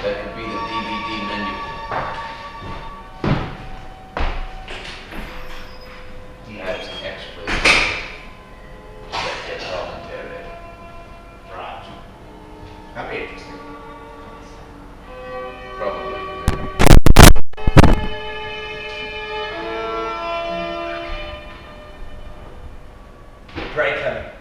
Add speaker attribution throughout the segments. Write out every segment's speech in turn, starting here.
Speaker 1: That could be the DVD menu. He has an expert that gets commentary.
Speaker 2: Right. That'd be interesting.
Speaker 1: Probably.
Speaker 2: Pray come.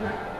Speaker 2: Fred.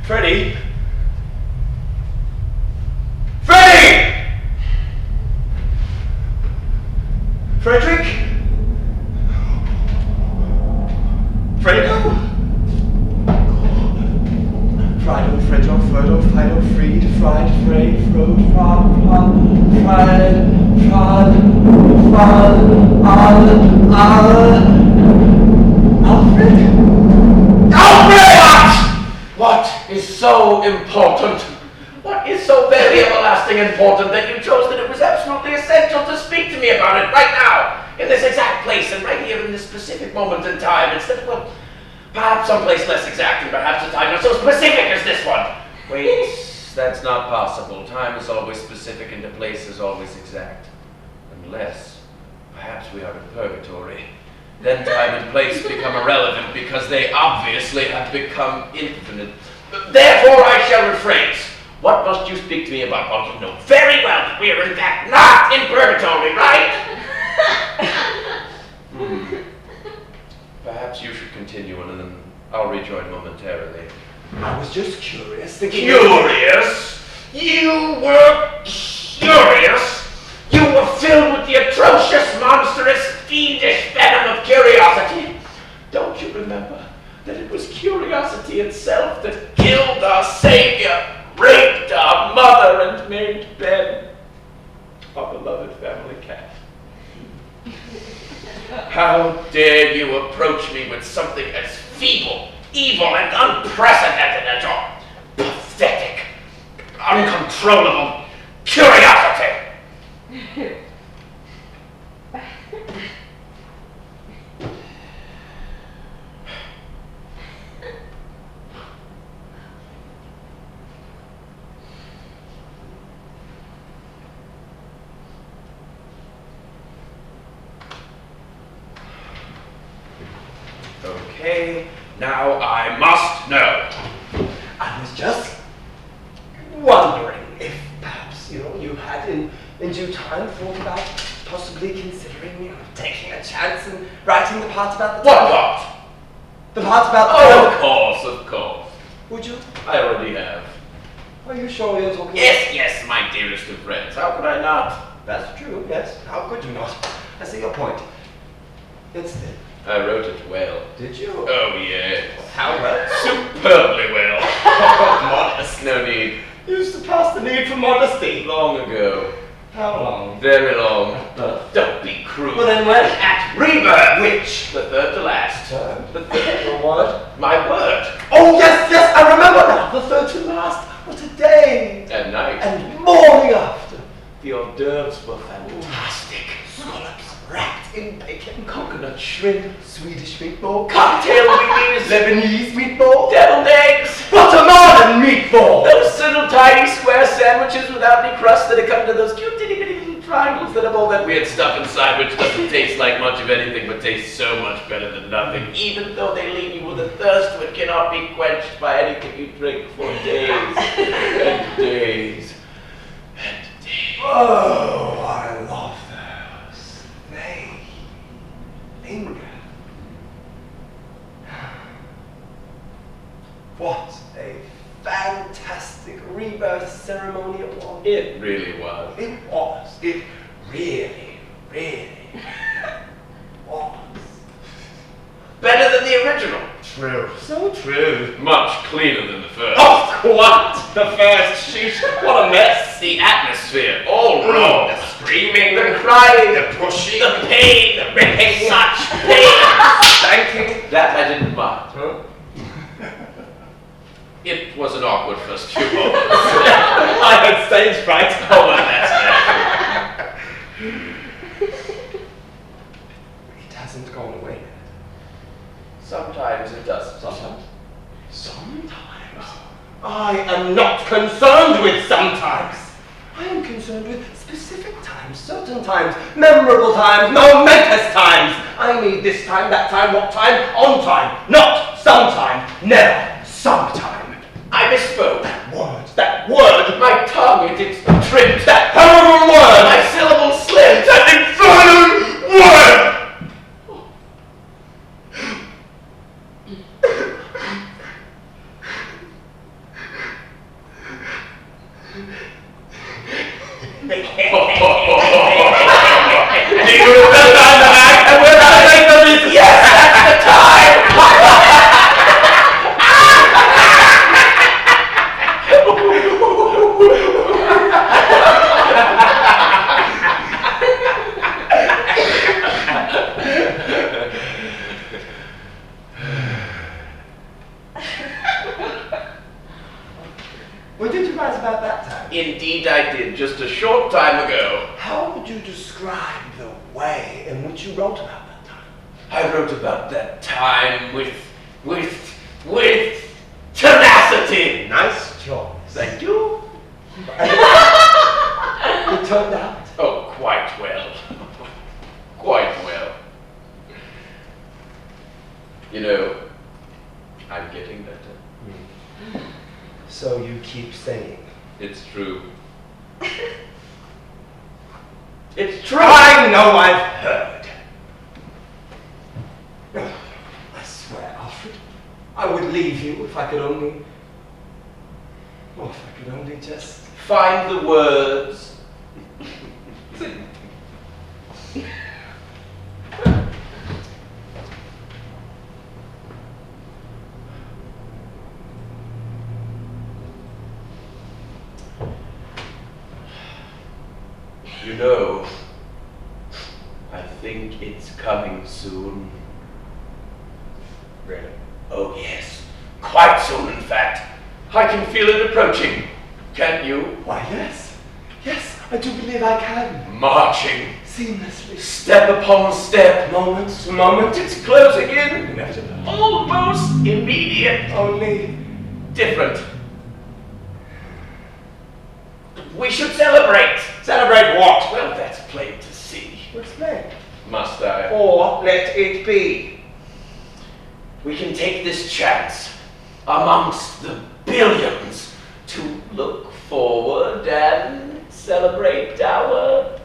Speaker 2: Freddie? Freddie! Frederick? Fredo? Frido, Fredo, Frodo, Fido, Freed, Fried, Frayed, Frode, Frod, Fried, Alfred? Alfred!
Speaker 1: What is so important? What is so very everlasting important that you chose that it was absolutely essential to speak to me about it right now, in this exact place and right here in this specific moment in time instead of, well, perhaps someplace less exact and perhaps a time not so specific as this one. Wait, that's not possible. Time is always specific and the place is always exact. Unless, perhaps we are in purgatory. Then time and place become irrelevant because they obviously have become infinite. Therefore I shall rephrase. What must you speak to me about? Well, you know very well that we are in fact not in purgatory, right? Perhaps you should continue and then I'll rejoin momentarily.
Speaker 2: I was just curious.
Speaker 1: Curious? You were curious? You were filled with the atrocious, monstrous, fiendish venom of curiosity. Don't you remember that it was curiosity itself that killed our Savior, raped our mother, and made Ben our beloved family cat? How dare you approach me with something as feeble, evil, and unprecedented as your pathetic, uncontrollable curiosity? Okay, now I must know.
Speaker 2: I was just wondering if perhaps, you had in due time thought about possibly considering, taking a chance and writing the part about the
Speaker 1: What
Speaker 2: time.
Speaker 1: part?
Speaker 2: The part about
Speaker 1: Oh, of course.
Speaker 2: Would you?
Speaker 1: I already have.
Speaker 2: Are you sure you're talking
Speaker 1: Yes, my dearest of friends. How could I not?
Speaker 2: That's true, yes. How could you not? I see your point. Instead.
Speaker 1: I wrote it well.
Speaker 2: Did you?
Speaker 1: Oh, yes.
Speaker 2: How well?
Speaker 1: Superbly well.
Speaker 2: Modest.
Speaker 1: No need.
Speaker 2: You surpassed the need for modesty.
Speaker 1: Long ago.
Speaker 2: How long?
Speaker 1: Very long. Don't be cruel.
Speaker 2: Well, then when?
Speaker 1: At rebirth.
Speaker 2: Which?
Speaker 1: The third to last.
Speaker 2: Term.
Speaker 1: The third.
Speaker 2: Your word?
Speaker 1: My word.
Speaker 2: Oh, yes, I remember now. The third to last. What a day.
Speaker 1: At night.
Speaker 2: And morning after. The hors d'oeuvres were fantastic. Scallops wrapped in bacon. Coconut shrimp. Swedish meatball.
Speaker 1: Cocktail weenies.
Speaker 2: Lebanese meatball.
Speaker 1: Deviled eggs.
Speaker 2: Guatemalan meatball.
Speaker 1: Those little tiny square sandwiches without any crust that have come to those cute itty bitty little triangles that have all that weird stuff inside which doesn't taste like much of anything but tastes so much better than nothing, even though they leave you with a thirst which cannot be quenched by anything you drink for days and days and days.
Speaker 2: Oh, I love those. They linger. What a fantastic rebirth ceremony it was.
Speaker 1: It really was.
Speaker 2: It was. It really, really was.
Speaker 1: Better than the original.
Speaker 2: True. So true.
Speaker 1: Much cleaner than the first.
Speaker 2: Oh, what? The first sheet. What a mess.
Speaker 1: The atmosphere, all wrong. The screaming,
Speaker 2: The crying,
Speaker 1: the pushing, the pain, the ripping, such pain.
Speaker 2: Thanking.
Speaker 1: That I didn't mind.
Speaker 2: Huh?
Speaker 1: It was an awkward first few moments.
Speaker 2: I had stage fright.
Speaker 1: Oh, well, that's natural.
Speaker 2: It hasn't gone away yet.
Speaker 1: Sometimes it does.
Speaker 2: Sometimes. Sometimes. I am not concerned with sometimes. I am concerned with specific times, certain times, memorable times, momentous times. I need this time, that time, what time, on time, not sometime, never sometime.
Speaker 1: I misspoke.
Speaker 2: That word,
Speaker 1: My tongue, it tripped.
Speaker 2: that horrible word,
Speaker 1: My syllable slipped.
Speaker 2: that infernal word.
Speaker 1: Do you remember that? And we're not make the reason. Yes, that's the time.
Speaker 2: What did you write about that time?
Speaker 1: Indeed I did, just a short time ago.
Speaker 2: How would you describe the way in which you wrote about that
Speaker 1: I wrote about that time with tenacity.
Speaker 2: Nice choice.
Speaker 1: Thank you.
Speaker 2: It turned out.
Speaker 1: Oh, quite well. Quite well. You know, I'm getting better.
Speaker 2: So you keep saying.
Speaker 1: It's true. It's true.
Speaker 2: I know I've heard. I swear, Alfred, I would leave you if I could only... Oh, if I could only just...
Speaker 1: Find the words. You know, I think it's coming soon.
Speaker 2: Really?
Speaker 1: Oh yes, quite soon in fact. I can feel it approaching. Can't you?
Speaker 2: Why, yes. Yes, I do believe I can.
Speaker 1: Marching.
Speaker 2: Seamlessly.
Speaker 1: Step upon step.
Speaker 2: Moment to moment.
Speaker 1: It's closing in.
Speaker 2: Inevitable.
Speaker 1: Almost immediate.
Speaker 2: Only...
Speaker 1: Different. We should celebrate.
Speaker 2: Celebrate what?
Speaker 1: Well, that's plain to see.
Speaker 2: Explain.
Speaker 1: Must I?
Speaker 2: Or let it be.
Speaker 1: We can take this chance amongst the billions to look forward and celebrate our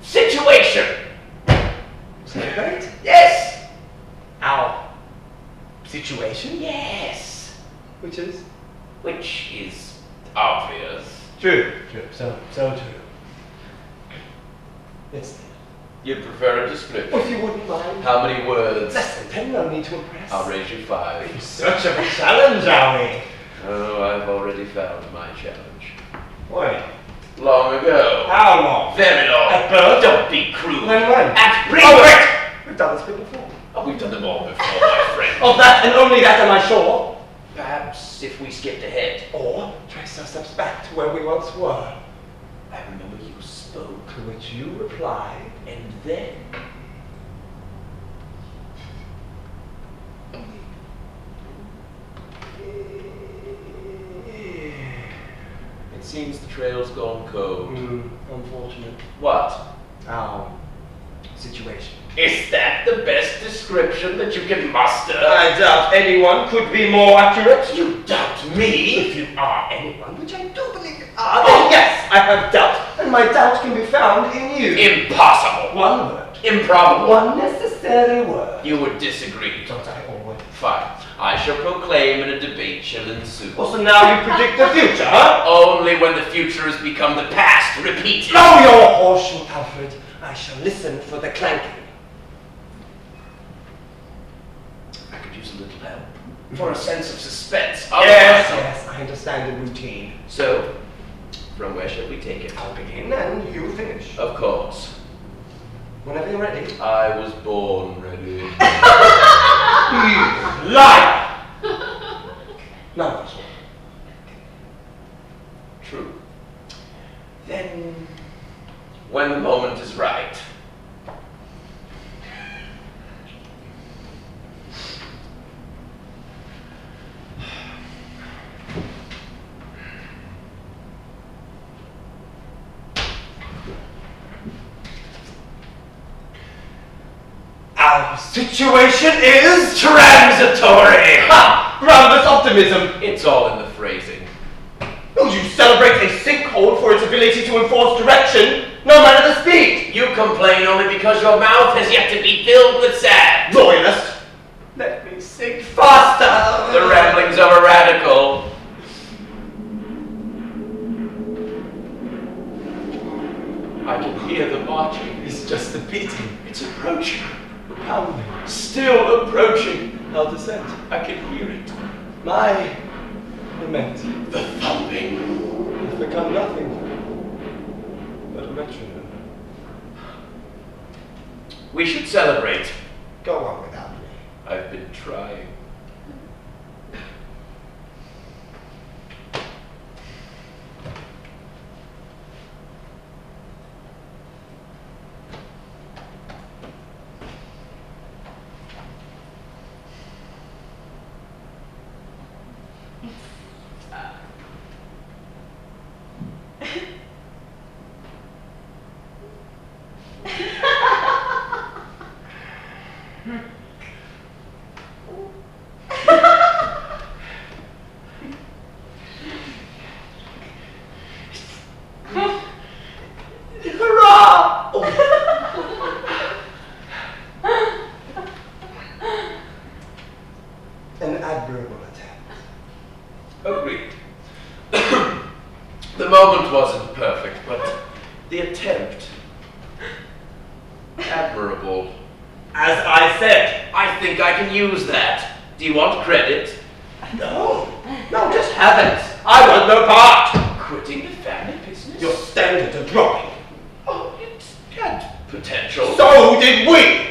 Speaker 1: situation.
Speaker 2: Celebrate?
Speaker 1: Yes.
Speaker 2: Our situation?
Speaker 1: Yes.
Speaker 2: Which is?
Speaker 1: Which is obvious.
Speaker 2: True. True. So true. It's...
Speaker 1: You prefer a description?
Speaker 2: Oh, if you wouldn't mind.
Speaker 1: How many words?
Speaker 2: Less than 10, no need to impress.
Speaker 1: I'll raise you 5.
Speaker 2: In search of a challenge, are we?
Speaker 1: Oh, I've already found my challenge.
Speaker 2: When?
Speaker 1: Long ago.
Speaker 2: How long?
Speaker 1: Very long.
Speaker 2: At birth?
Speaker 1: Don't be crude.
Speaker 2: When?
Speaker 1: At
Speaker 2: Oh, wait! We've done this bit before.
Speaker 1: Oh, we've done them all before, my friend.
Speaker 2: Of that and only that am I sure.
Speaker 1: Perhaps if we skipped ahead.
Speaker 2: Or trace our steps back to where we once were.
Speaker 1: I remember you spoke.
Speaker 2: To which you replied.
Speaker 1: And then... It seems the trail's gone cold.
Speaker 2: Unfortunate.
Speaker 1: What?
Speaker 2: Our situation.
Speaker 1: Is that the best description that you can muster?
Speaker 2: I doubt anyone could be more accurate.
Speaker 1: You doubt me?
Speaker 2: If you are anyone, which I do believe you are, then yes, I have doubt, and my doubt can be found in you.
Speaker 1: Impossible.
Speaker 2: One word.
Speaker 1: Improbable.
Speaker 2: One necessary word.
Speaker 1: You would disagree.
Speaker 2: Don't I always?
Speaker 1: Fine. I shall proclaim and a debate shall ensue.
Speaker 2: Oh, so now you predict the future, huh?
Speaker 1: Only when the future has become the past repeated.
Speaker 2: Blow your horseshoe, Alfred. I shall listen for the clanking.
Speaker 1: I could use a little help. For a sense of suspense.
Speaker 2: Yes, I understand the routine.
Speaker 1: So, from where shall we take it?
Speaker 2: I'll begin and you finish.
Speaker 1: Of course.
Speaker 2: Whenever you're ready.
Speaker 1: I was born ready.
Speaker 2: You liar! None of us will.
Speaker 1: True. Then, when the moment is right.
Speaker 2: Our situation is
Speaker 1: Transitory!
Speaker 2: Ha! Groundless optimism.
Speaker 1: It's all in the phrasing.
Speaker 2: Will you celebrate a sinkhole for its ability to enforce direction, no matter the speed?
Speaker 1: You complain only because your mouth has yet to be filled with sand.
Speaker 2: Loyalist. Let me sing faster.
Speaker 1: The ramblings of a radical. I can hear the marching.
Speaker 2: It's just the beating.
Speaker 1: It's approaching.
Speaker 2: Pounding.
Speaker 1: Still approaching.
Speaker 2: Our descent.
Speaker 1: I can hear it.
Speaker 2: My lament.
Speaker 1: The thumping.
Speaker 2: Has become nothing but a metronome.
Speaker 1: We should celebrate.
Speaker 2: Go on without me.
Speaker 1: I've been trying.
Speaker 2: Hurrah! Oh. An admirable attempt.
Speaker 1: Agreed. The moment wasn't perfect, but the attempt. Admirable.
Speaker 2: As I said.
Speaker 1: I think I can use that. Do you want credit?
Speaker 2: No, just have it. I want no part.
Speaker 1: Quitting the family business?
Speaker 2: Your standards are dropping.
Speaker 1: Oh, it had potential.
Speaker 2: So did we.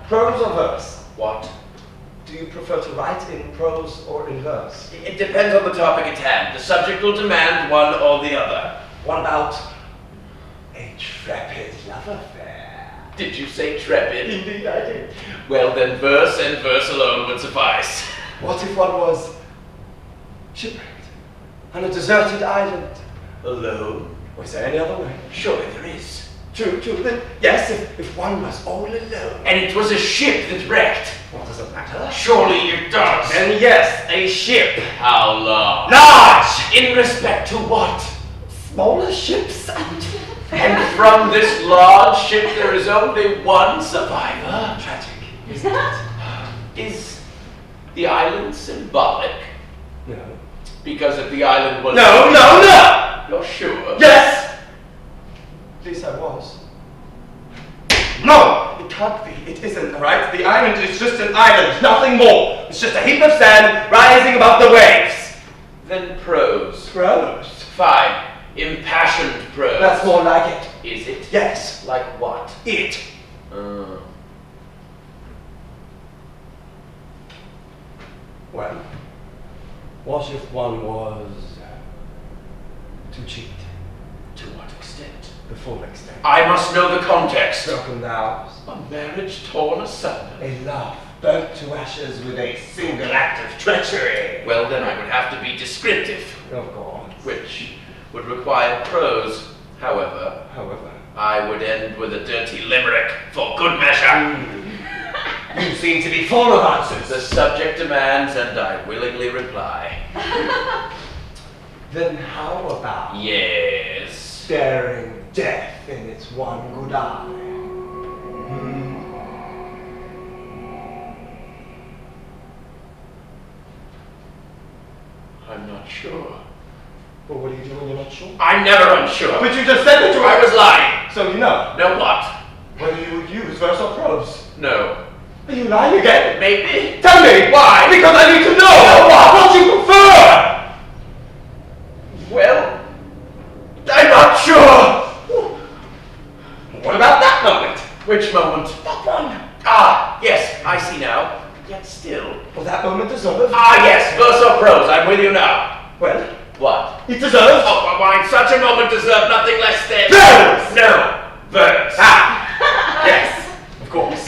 Speaker 2: Prose or verse?
Speaker 1: What?
Speaker 2: Do you prefer to write in prose or in verse?
Speaker 1: It depends on the topic at hand. The subject will demand one or the other.
Speaker 2: What about a trepid love affair?
Speaker 1: Did you say trepid?
Speaker 2: Indeed I did.
Speaker 1: Well, then verse and verse alone would suffice.
Speaker 2: What if one was shipwrecked on a deserted island?
Speaker 1: Alone?
Speaker 2: Or is there any other way?
Speaker 1: Surely there is.
Speaker 2: True. Then yes, if one was all alone.
Speaker 1: And it was a ship that wrecked.
Speaker 2: What does it matter?
Speaker 1: Surely it does.
Speaker 2: Then yes, a ship.
Speaker 1: How large?
Speaker 2: Large!
Speaker 1: In respect to what?
Speaker 2: Smaller ships
Speaker 1: And from this large ship there is only one survivor.
Speaker 2: Tragic, isn't it?
Speaker 1: Is the island symbolic?
Speaker 2: No.
Speaker 1: Because if the island was...
Speaker 2: No!
Speaker 1: You're sure?
Speaker 2: Yes! At least I was. No! It can't be. It isn't, alright? The island is just an island, nothing more. It's just a heap of sand rising above the waves.
Speaker 1: Then prose.
Speaker 2: Prose?
Speaker 1: Fine. Impassioned prose.
Speaker 2: That's more like it.
Speaker 1: Is it?
Speaker 2: Yes.
Speaker 1: Like what?
Speaker 2: It. Well, what if one was to cheat?
Speaker 1: To what extent?
Speaker 2: The full extent.
Speaker 1: I must know the context.
Speaker 2: Broken vows.
Speaker 1: A marriage torn asunder.
Speaker 2: A love burnt to ashes with a single act of treachery.
Speaker 1: Well, then I would have to be descriptive.
Speaker 2: Of course.
Speaker 1: Which would require prose. However, I would end with a dirty limerick for good measure.
Speaker 2: You seem to be full of answers.
Speaker 1: The subject demands, and I willingly reply.
Speaker 2: Then how about
Speaker 1: Yes.
Speaker 2: staring death in its one good eye?
Speaker 1: I'm not sure.
Speaker 2: Well, what do you do when you're not sure?
Speaker 1: I'm never unsure.
Speaker 2: But you just said that you were...
Speaker 1: I was lying.
Speaker 2: So you know.
Speaker 1: Know what?
Speaker 2: Whether you would use verse or prose.
Speaker 1: No.
Speaker 2: Are you lying again?
Speaker 1: Maybe.
Speaker 2: Tell me!
Speaker 1: Why?
Speaker 2: Because I need to know! What you prefer!
Speaker 1: Well, I'm not sure.
Speaker 2: What about that moment?
Speaker 1: Which moment?
Speaker 2: That one.
Speaker 1: Ah, yes, I see now. Yet still.
Speaker 2: Well, that moment deserves...
Speaker 1: Ah, yes, verse or prose. I'm with you now.
Speaker 2: Well,
Speaker 1: What?
Speaker 2: it deserves...
Speaker 1: Oh, why, such a moment deserves nothing less than...
Speaker 2: Verse!
Speaker 1: No, verse.
Speaker 2: Ah! Yes, of course.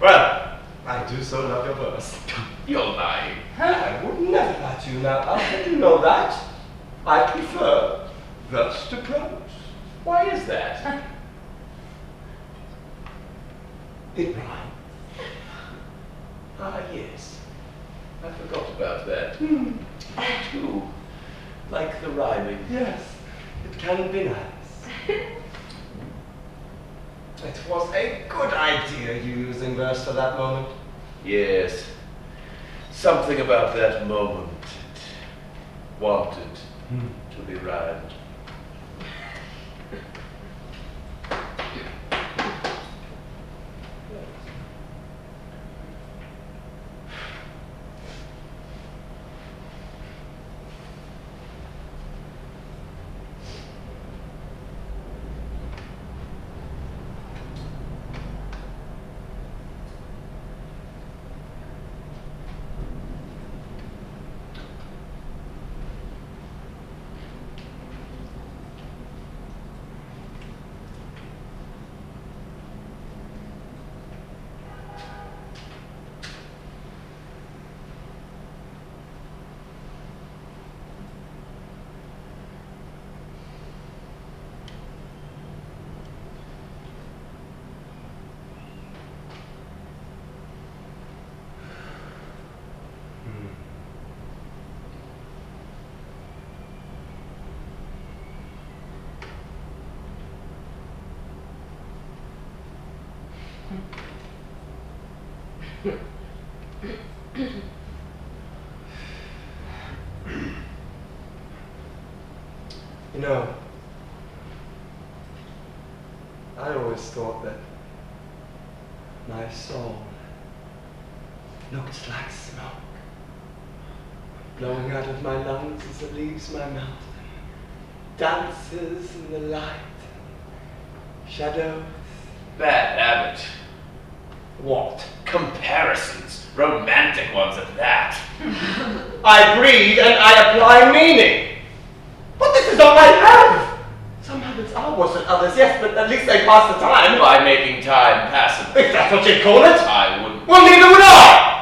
Speaker 2: Well, I do so love your verse.
Speaker 1: You're lying.
Speaker 2: I would never lie to you now. I'll let you know that. I prefer verse to prose.
Speaker 1: Why is that?
Speaker 2: It rhymes.
Speaker 1: Ah, yes. I forgot about that. Too. Like the rhyming.
Speaker 2: Yes, it can be nice. It was a good idea you using verse for that moment.
Speaker 1: Yes. Something about that moment wanted to be rhymed.
Speaker 2: You know, I always thought that my soul looked like smoke blowing out of my lungs as it leaves my mouth, dances in the light, shadows.
Speaker 1: Bad habit.
Speaker 2: What?
Speaker 1: Comparisons. Romantic ones at that.
Speaker 2: I breathe and I apply meaning. But this is all I have. Some habits are worse than others, yes, but at least they pass the time.
Speaker 1: By making time passable.
Speaker 2: If that's what you'd call it.
Speaker 1: I wouldn't.
Speaker 2: Well, neither would I.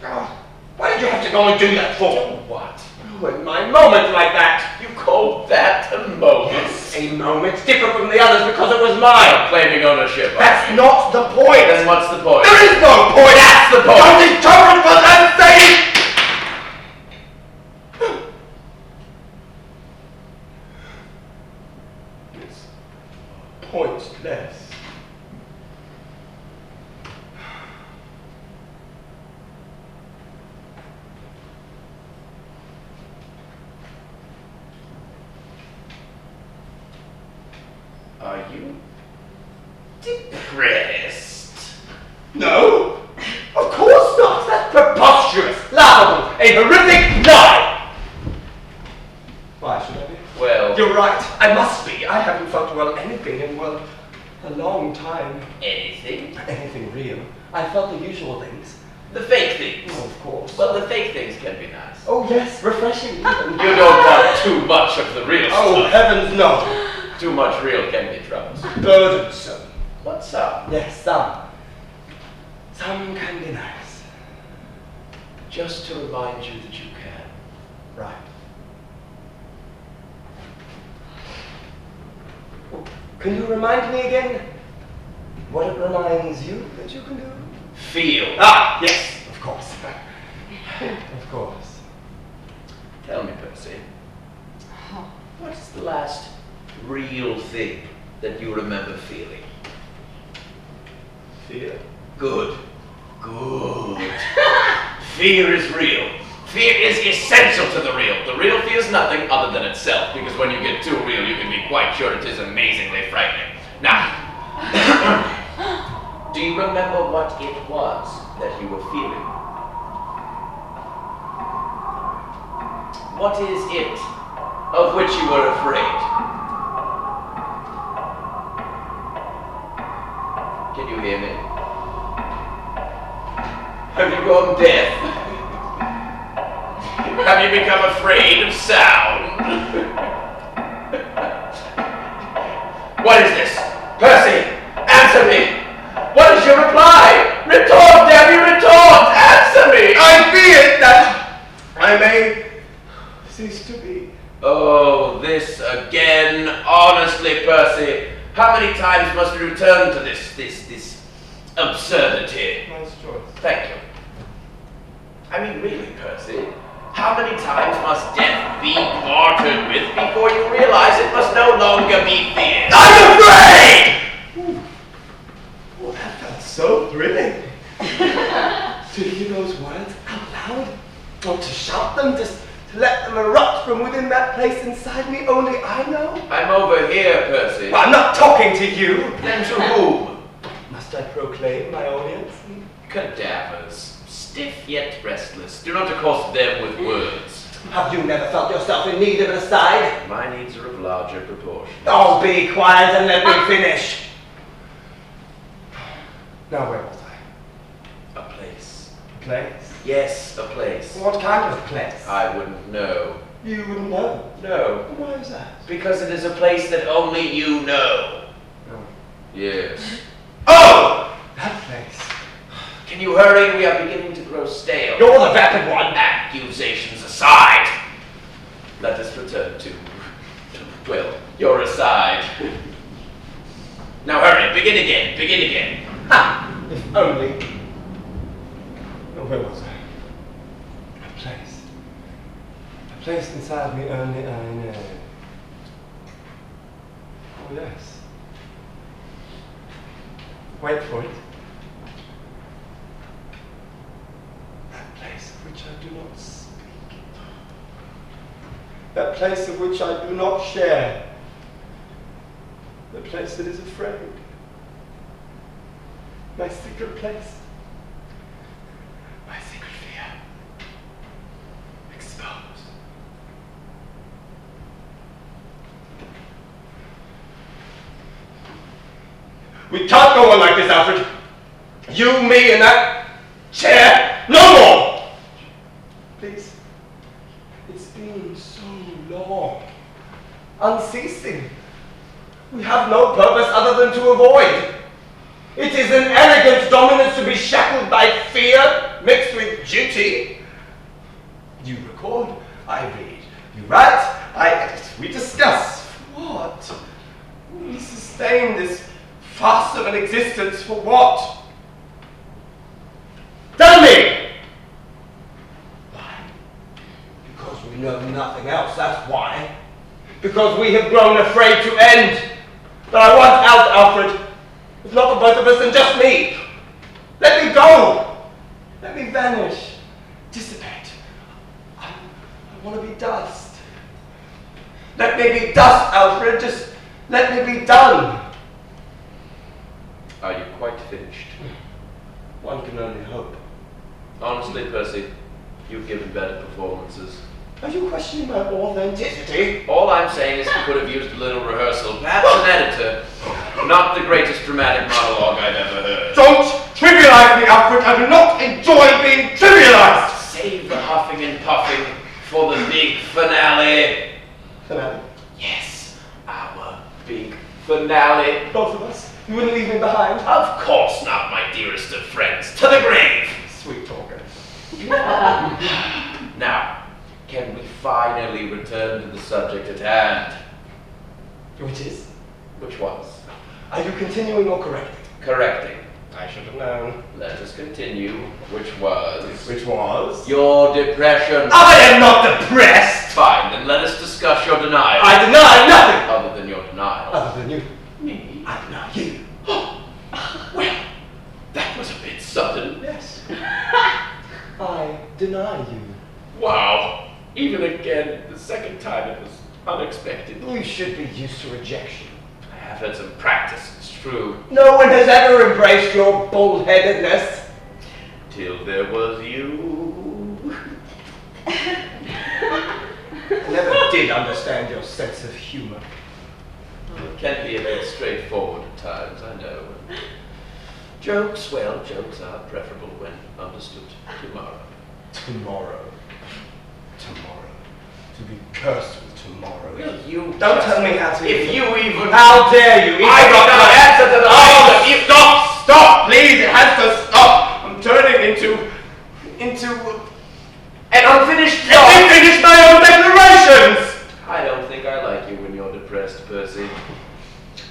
Speaker 2: Oh, why did you have to go and do that for?
Speaker 1: What?
Speaker 2: Ruin my moment like that.
Speaker 1: You call that a moment?
Speaker 2: Yes, a moment. Different from the others because it was mine.
Speaker 1: You're claiming ownership.
Speaker 2: That's not the point.
Speaker 1: Then what's the point?
Speaker 2: There is no point.
Speaker 1: That's the point.
Speaker 2: Don't interpret what I'm saying. It's pointless.
Speaker 1: Are you depressed?
Speaker 2: No, of course not. That's preposterous, laughable, a horrific lie. Why should I be?
Speaker 1: Well,
Speaker 2: You're right. I must be. I haven't felt well anything in, well, a long time.
Speaker 1: anything?
Speaker 2: Anything real. I felt the usual things.
Speaker 1: The fake things.
Speaker 2: Oh, of course.
Speaker 1: Well, the fake things can be nice.
Speaker 2: Oh, yes, refreshing even.
Speaker 1: You don't want too much of the real
Speaker 2: Oh,
Speaker 1: stuff.
Speaker 2: heavens, no.
Speaker 1: Too much real can be troublesome.
Speaker 2: Burdensome.
Speaker 1: What's up?
Speaker 2: Yes, some. Some can be nice.
Speaker 1: Just to remind you that you can.
Speaker 2: Right. Well, can you remind me again what it reminds you that you can do?
Speaker 1: Feel.
Speaker 2: Ah, yes, of course. Of course.
Speaker 1: Tell me, Percy. What's the last real thing that you remember feeling?
Speaker 2: Fear?
Speaker 1: Good. Good. Fear is real. Fear is essential to the real. The real fears nothing other than itself, because when you get too real, you can be quite sure it is amazingly frightening. Now, do you remember what it was that you were feeling? What is it of which you were afraid? Can you hear me? Have you gone deaf? Have you become afraid of sound? What is this? Percy, answer me! What is your reply? Retort, damn you, retort! Answer me!
Speaker 2: I fear that I may cease to be.
Speaker 1: Oh, this again. Honestly, Percy, how many times must we return to this absurdity?
Speaker 2: Nice choice.
Speaker 1: Thank you. I mean, really, Percy, how many times must death be bartered with before you realize it must no longer be feared? I'm afraid!
Speaker 2: Oh, that felt so thrilling. To hear those words out loud, or to shout them, just to let them erupt from within that place inside me, only I know.
Speaker 1: I'm over here, Percy.
Speaker 2: I'm not talking to you.
Speaker 1: Then to whom?
Speaker 2: Must I proclaim my audience?
Speaker 1: Cadavers, stiff yet restless. Do not accost them with words.
Speaker 2: Have you never felt yourself in need of an aside?
Speaker 1: My needs are of larger proportion.
Speaker 2: Oh, be quiet and let me finish. Now, where was I?
Speaker 1: A place.
Speaker 2: A place?
Speaker 1: Yes, a place.
Speaker 2: What kind of place?
Speaker 1: I wouldn't know.
Speaker 2: You wouldn't know.
Speaker 1: No.
Speaker 2: Why is that?
Speaker 1: Because it is a place that only you know.
Speaker 2: Oh.
Speaker 1: Yes.
Speaker 2: Oh! That place.
Speaker 1: Can you hurry? We are beginning to grow stale.
Speaker 2: You're the vapid one.
Speaker 1: Accusations aside, let us return to, well, your aside. Now hurry, begin again, begin again.
Speaker 2: Ha! If only. Oh, where was I? A place. A place inside me only I know. Oh, yes. Wait for it. That place of which I do not speak. That place of which I do not share. The place that is afraid. My secret place. My secret fear. Exposed. We can't go on like this, Alfred. You, me, and that chair. No more! Please. It's been so long. Unceasing. We have no purpose other than to avoid. It is an arrogant dominance to be shackled by fear mixed with duty. You record, I read. You write, I edit. We discuss. For what? We sustain this farce of an existence for what? Tell me! Why? Because we know nothing else, that's why. Because we have grown afraid to end. But I want out, Alfred. It's not the both of us and just me. Let me go. Let me vanish. Dissipate. I want to be dust. Let me be dust, Alfred. Just let me be done.
Speaker 1: Are you quite finished?
Speaker 2: One can only hope.
Speaker 1: Honestly, Percy, you've given better performances.
Speaker 2: Are you questioning my authenticity?
Speaker 1: All I'm saying is you could have used a little rehearsal, perhaps an editor. Not the greatest dramatic monologue I've ever heard.
Speaker 2: Don't trivialize me, Alfred. I do not enjoy being trivialized.
Speaker 1: Save the huffing and puffing for the big finale.
Speaker 2: Finale?
Speaker 1: Yes, our big finale.
Speaker 2: Both of us? You wouldn't leave me behind?
Speaker 1: Of course not, my dearest of friends. To the grave.
Speaker 2: Sweet talker.
Speaker 1: Now, can we finally return to the subject at hand?
Speaker 2: Which is?
Speaker 1: Which was?
Speaker 2: Are you continuing or correcting?
Speaker 1: Correcting.
Speaker 2: I should have known.
Speaker 1: Let us continue. Which was?
Speaker 2: Which was?
Speaker 1: Your depression.
Speaker 2: I am not depressed!
Speaker 1: Fine, then let us discuss your denial.
Speaker 2: I deny nothing!
Speaker 1: Other than your denial.
Speaker 2: Other than you.
Speaker 1: Me?
Speaker 2: I deny you.
Speaker 1: Well, that was a bit sudden.
Speaker 2: Yes. I deny you.
Speaker 1: Wow. Even again, the second time it was unexpected.
Speaker 2: You should be used to rejection.
Speaker 1: I have had some practice, it's true.
Speaker 2: No one has ever embraced your bullheadedness.
Speaker 1: Till there was you.
Speaker 2: I never did understand your sense of humor.
Speaker 1: It can be a bit straightforward at times, I know. Jokes, well, jokes are preferable when understood tomorrow.
Speaker 2: Tomorrow. Tomorrow. To be cursed with tomorrow.
Speaker 1: Will you
Speaker 2: Don't
Speaker 1: just-
Speaker 2: tell me how to...
Speaker 1: If you even...
Speaker 2: How dare you?
Speaker 1: I got no answer to the question.
Speaker 2: Stop! Stop! Please, it has to stop! I'm turning into
Speaker 1: an unfinished
Speaker 2: Let me finish my own declarations!
Speaker 1: I don't think I like you when you're depressed, Percy.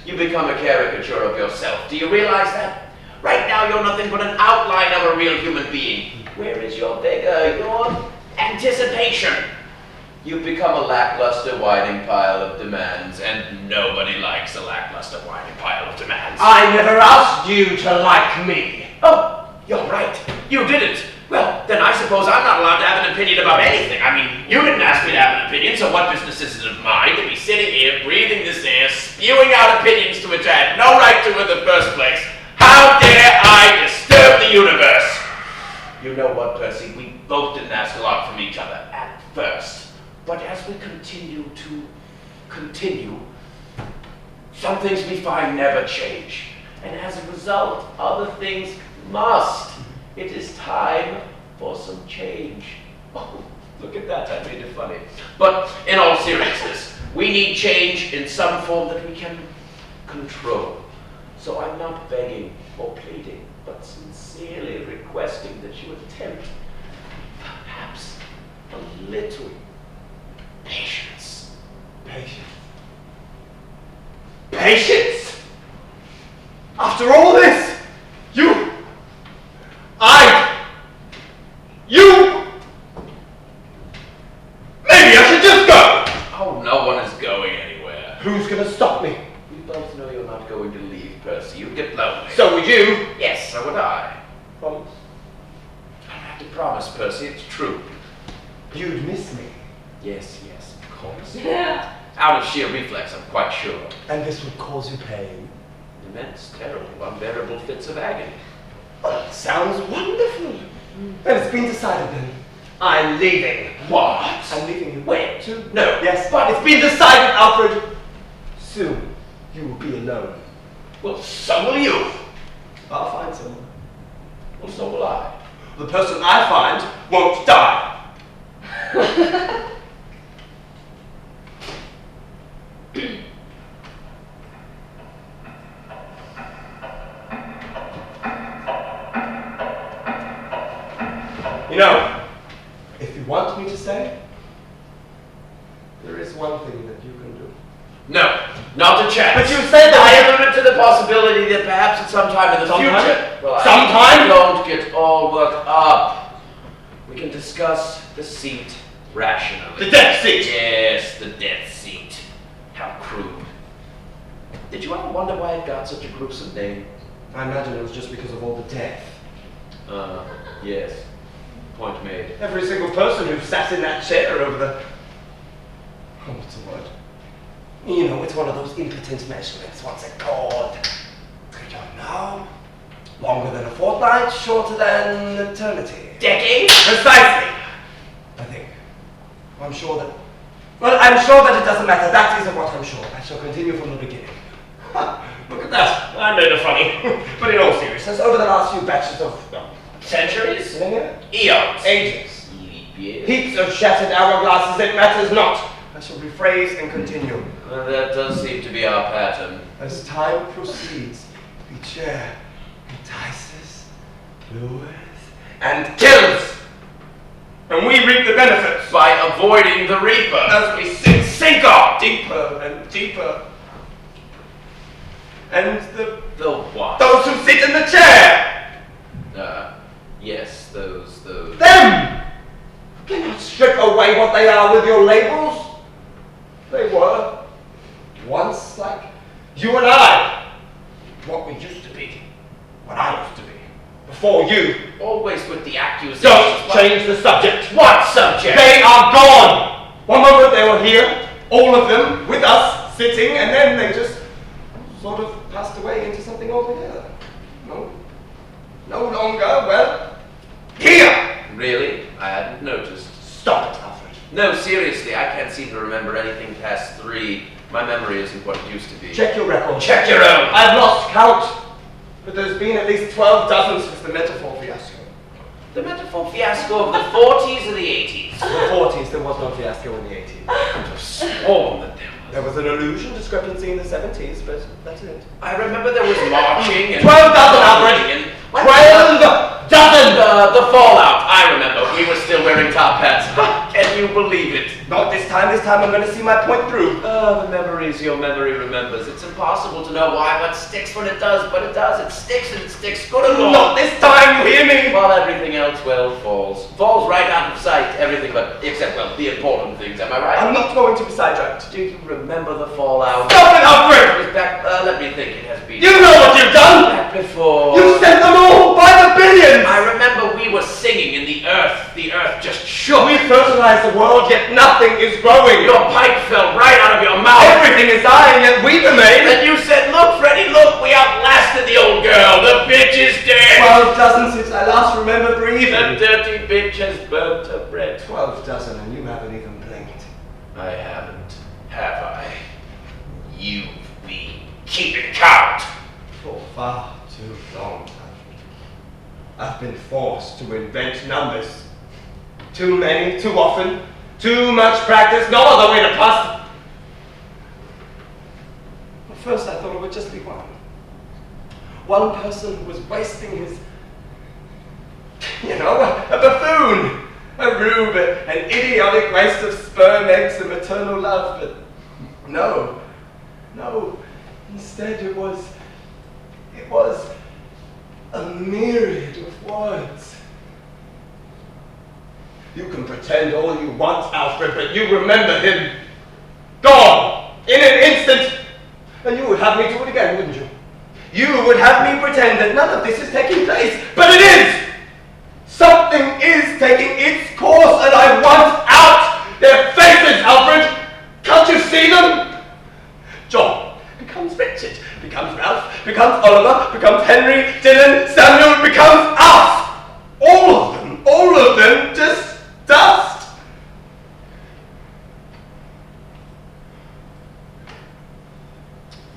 Speaker 1: You become a caricature of yourself. Do you realize that? Right now, you're nothing but an outline of a real human being. Where is your vigor, your anticipation? You've become a lackluster whining pile of demands, and nobody likes a lackluster whining pile of demands.
Speaker 2: I never asked you to like me.
Speaker 1: Oh, you're right. You didn't. Well, then I suppose I'm not allowed to have an opinion about anything. I mean, you didn't ask me to have an opinion, so what business is it of mine to be sitting here, breathing this air, spewing out opinions to which I had no right to in the first place? How dare I disturb the universe? You know what, Percy? We both didn't ask a lot from each other at first. But as we continue, some things we find never change. And as a result, other things must. It is time for some change. Oh, look at that, I made it funny. But in all seriousness, we need change in some form that we can control. So I'm not begging or pleading, but sincerely requesting that you attempt perhaps a little patience.
Speaker 2: Patience? Patience? After all this, maybe I should just go!
Speaker 1: Oh, no one is going anywhere.
Speaker 2: Who's gonna stop me?
Speaker 1: We both going to leave, Percy. You'd get lonely.
Speaker 2: So would you.
Speaker 1: Yes, so would I.
Speaker 2: Promise?
Speaker 1: I have to promise, Percy, it's true.
Speaker 2: You'd miss me.
Speaker 1: Yes, of course. Out of sheer reflex, I'm quite sure.
Speaker 2: And this would cause you pain.
Speaker 1: Immense, terrible, unbearable fits of agony.
Speaker 2: Oh, sounds wonderful. Then it's been decided then. I'm leaving.
Speaker 1: What?
Speaker 2: I'm leaving you.
Speaker 1: When?
Speaker 2: To?
Speaker 1: No.
Speaker 2: Yes, but it's been decided, Alfred. Soon, you will be alone.
Speaker 1: Well, so will you.
Speaker 2: I'll find someone.
Speaker 1: Well, so will I.
Speaker 2: The person I find won't die. You know, if you want me to stay, there is one thing that you can do.
Speaker 1: No, not a chance.
Speaker 2: But you said that
Speaker 1: I alluded to the possibility that perhaps at some time in the future. Well,
Speaker 2: Sometime?
Speaker 1: Don't get all worked up. We can discuss the seat rationally.
Speaker 2: The death seat!
Speaker 1: Yes, the death seat. How crude. Did you ever wonder why it got such a gruesome name?
Speaker 2: I imagine it was just because of all the death.
Speaker 1: Yes. Point made.
Speaker 2: Every single person who sat in that chair over the... Oh, what's the word? You know, it's one of those impotent measurements. What's it called? I don't know. Longer than a fortnight, shorter than eternity.
Speaker 1: Decade?
Speaker 2: Precisely! I think. I'm sure that... Well, I'm sure that it doesn't matter. That isn't what I'm sure. I shall continue from the beginning. Look at that. I made it funny. But in all seriousness, over the last few batches of...
Speaker 1: Centuries?
Speaker 2: Millennia?
Speaker 1: Eons.
Speaker 2: Ages.
Speaker 1: Leap years.
Speaker 2: Heaps of shattered hourglasses, it matters not. I shall rephrase and continue.
Speaker 1: Well, that does seem to be our pattern.
Speaker 2: As time proceeds, each year entices, lures, and kills. And we reap the benefits.
Speaker 1: By avoiding the Reaper.
Speaker 2: As we sink on deeper and deeper. And
Speaker 1: The what?
Speaker 2: those who sit in the chair.
Speaker 1: Yes, those.
Speaker 2: Them! Cannot strip away what they are with your labels. They were once like you and I. What we used to be. What I used to be. Before you.
Speaker 1: Always with the accusations.
Speaker 2: Don't change the subject.
Speaker 1: What subject?
Speaker 2: They are gone. One moment they were here, all of them, with us, sitting, and then they just sort of passed away into something altogether. No longer, well, here!
Speaker 1: Really? I hadn't noticed.
Speaker 2: Stop it, Alfred.
Speaker 1: No, seriously, I can't seem to remember anything past 3. My memory isn't what it used to be.
Speaker 2: Check your record.
Speaker 1: Check your own.
Speaker 2: I've lost count. But there's been at least 12 dozen since the metaphor fiasco.
Speaker 1: The metaphor fiasco of the 40s or the 80s?
Speaker 2: In the 40s, there was no fiasco in the 80s.
Speaker 1: I could have sworn that there was.
Speaker 2: There was an illusion discrepancy in the 70s, but that's it.
Speaker 1: I remember there was marching and...
Speaker 2: 12 dozen, Alfred!
Speaker 1: And
Speaker 2: 12 dozen!
Speaker 1: The fallout. I remember. We were still wearing top hats. Can you believe it?
Speaker 2: Not this time. This time I'm going to see my point through.
Speaker 1: The memories your memory remembers. It's impossible to know why, but sticks when it does, but it does. It sticks and it sticks. Good and
Speaker 2: Not this time, you hear me?
Speaker 1: While everything else, well, falls. Falls right out of sight. Everything but, except, well, the important things. Am I right?
Speaker 2: I'm not going to be sidetracked.
Speaker 1: Do you remember the fallout?
Speaker 2: Stop it, Alfred!
Speaker 1: It was back, let me think. It has been...
Speaker 2: You know what you've done!
Speaker 1: Back before...
Speaker 2: You sent them all by the billions!
Speaker 1: I remember we were singing and the earth just shook.
Speaker 2: We fertilize the world, yet nothing is growing.
Speaker 1: Your pipe fell right out of your mouth.
Speaker 2: Everything is dying, yet we remain.
Speaker 1: And you said, look, Freddie, look, we outlasted the old girl. The bitch is dead.
Speaker 2: 12 dozen since I last remember breathing.
Speaker 1: The dirty bitch has burnt her bread.
Speaker 2: 12 dozen, and you haven't even blinked.
Speaker 1: I haven't, have I? You've been keeping count.
Speaker 2: For far too long, Alfred. I've been forced to invent numbers. Too many, too often, too much practice, no other way to pass. At first I thought it would just be one. One person who was wasting his, a buffoon, a rube, an idiotic waste of sperm, eggs, and maternal love, but no, instead it was a myriad of words. You can pretend all you want, Alfred, but you remember him. Gone! In an instant! And you would have me do it again, wouldn't you? You would have me pretend that none of this is taking place, but it is! Something is taking its course, and I want out! Their faces, Alfred! Can't you see them? John becomes Richard, becomes Ralph, becomes Oliver, becomes Henry, Dylan, Samuel, becomes us! All of them, just dust!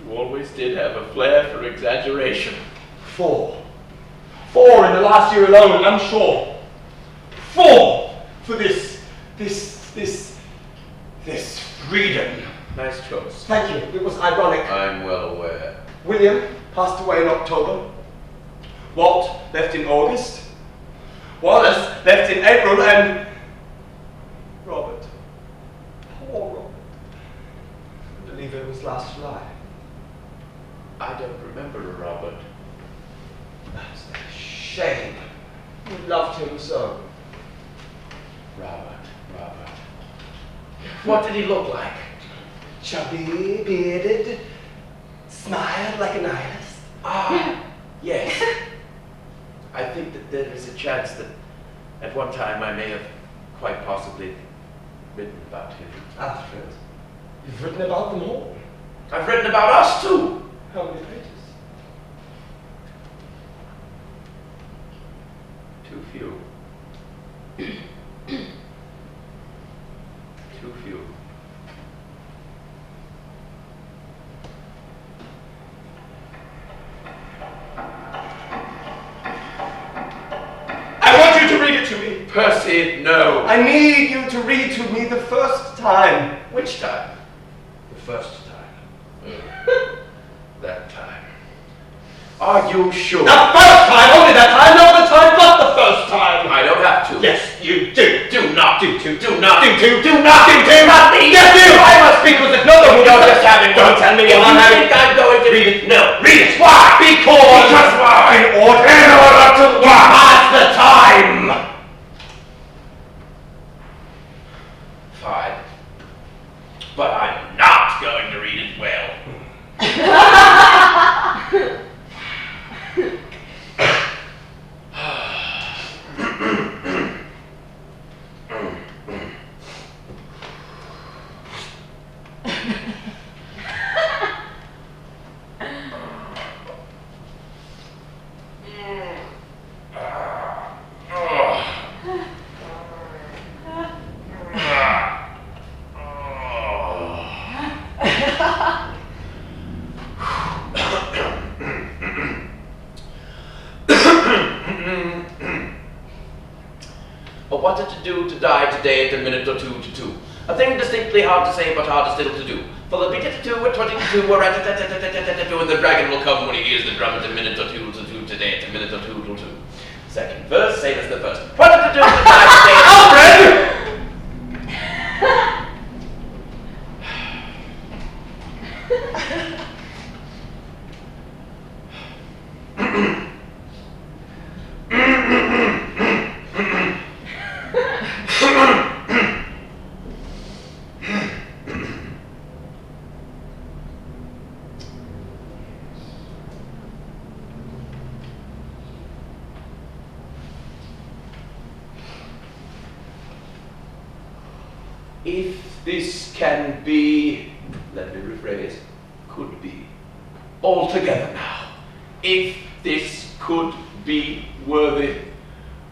Speaker 1: You always did have a flair for exaggeration.
Speaker 2: 4 in the last year alone, I'm sure. 4 for this freedom.
Speaker 1: Nice choice.
Speaker 2: Thank you. It was ironic.
Speaker 1: I'm well aware.
Speaker 2: William passed away in October. Walt left in August. Wallace left in April, and Robert, poor Robert, I believe it was last July.
Speaker 1: I don't remember a Robert.
Speaker 2: That's a shame. We loved him so.
Speaker 1: Robert. What did he look like?
Speaker 2: Chubby, bearded, smiled like a nihilist.
Speaker 1: Ah, yes. I think that there is a chance that at one time I may have quite possibly written about him.
Speaker 2: Alfred, you've written about them all.
Speaker 1: I've written about us too.
Speaker 2: How many pages?
Speaker 1: Too few. Too few.
Speaker 2: I want you to read it to me.
Speaker 1: Percy, no.
Speaker 2: I need you to read to me the first time.
Speaker 1: Which time?
Speaker 2: The first time.
Speaker 1: That time. Are you sure?
Speaker 2: The first time! Only that time! No other time but the first time!
Speaker 1: I don't have to.
Speaker 2: Yes, you do.
Speaker 1: Do not.
Speaker 2: Do not.
Speaker 1: Do
Speaker 2: Do
Speaker 1: not.
Speaker 2: me.
Speaker 1: Yes,
Speaker 2: do! I must speak with another who
Speaker 1: You're just having
Speaker 2: Don't tell me what I'm
Speaker 1: you
Speaker 2: having.
Speaker 1: think I'm going to
Speaker 2: Read it.
Speaker 1: No.
Speaker 2: Read it. Why? Because
Speaker 1: why?
Speaker 2: In order to pass the time.
Speaker 1: Fine. But I'm not going to read it well. But what did you do to die today at a minute or two to two? A thing distinctly hard to say, but harder still to do. For the beat at 2 at 22 were at and the dragon will come when he hears the drum at a minute or two to two today at a minute or two to two. Second verse, same as the first. What did you do to die today? Alfred! If this can be, let me rephrase, could be, altogether now, if this could be worthy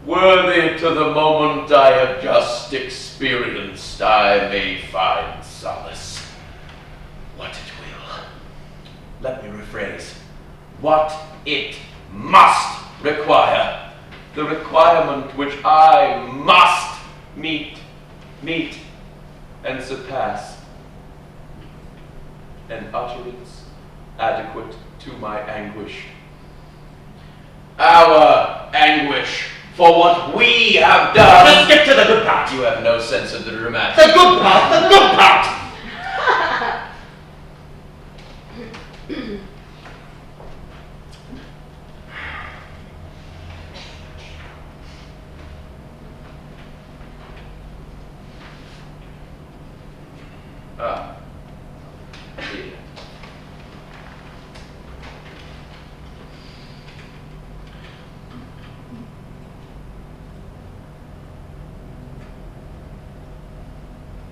Speaker 1: to the moment I have just experienced, I may find solace. What it will. Let me rephrase. What it must require. The requirement which I must meet and surpass. An utterance adequate to my anguish. Our anguish for what we have done.
Speaker 2: Let's get to the good part.
Speaker 1: You have no sense of the dramatic.
Speaker 2: The good part, the good part.
Speaker 1: Here.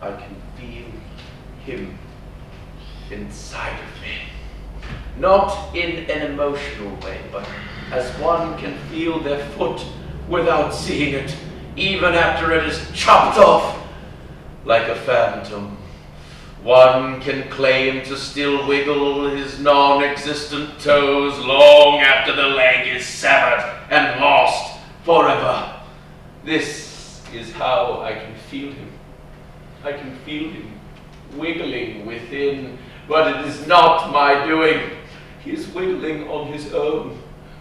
Speaker 1: I can feel him inside of me. Not in an emotional way, but as one can feel their foot without seeing it, even after it is chopped off, like a phantom. One can claim to still wiggle his non-existent toes long after the leg is severed and lost forever. This is how I can feel him. I can feel him wiggling within, but it is not my doing. He is wiggling on his own,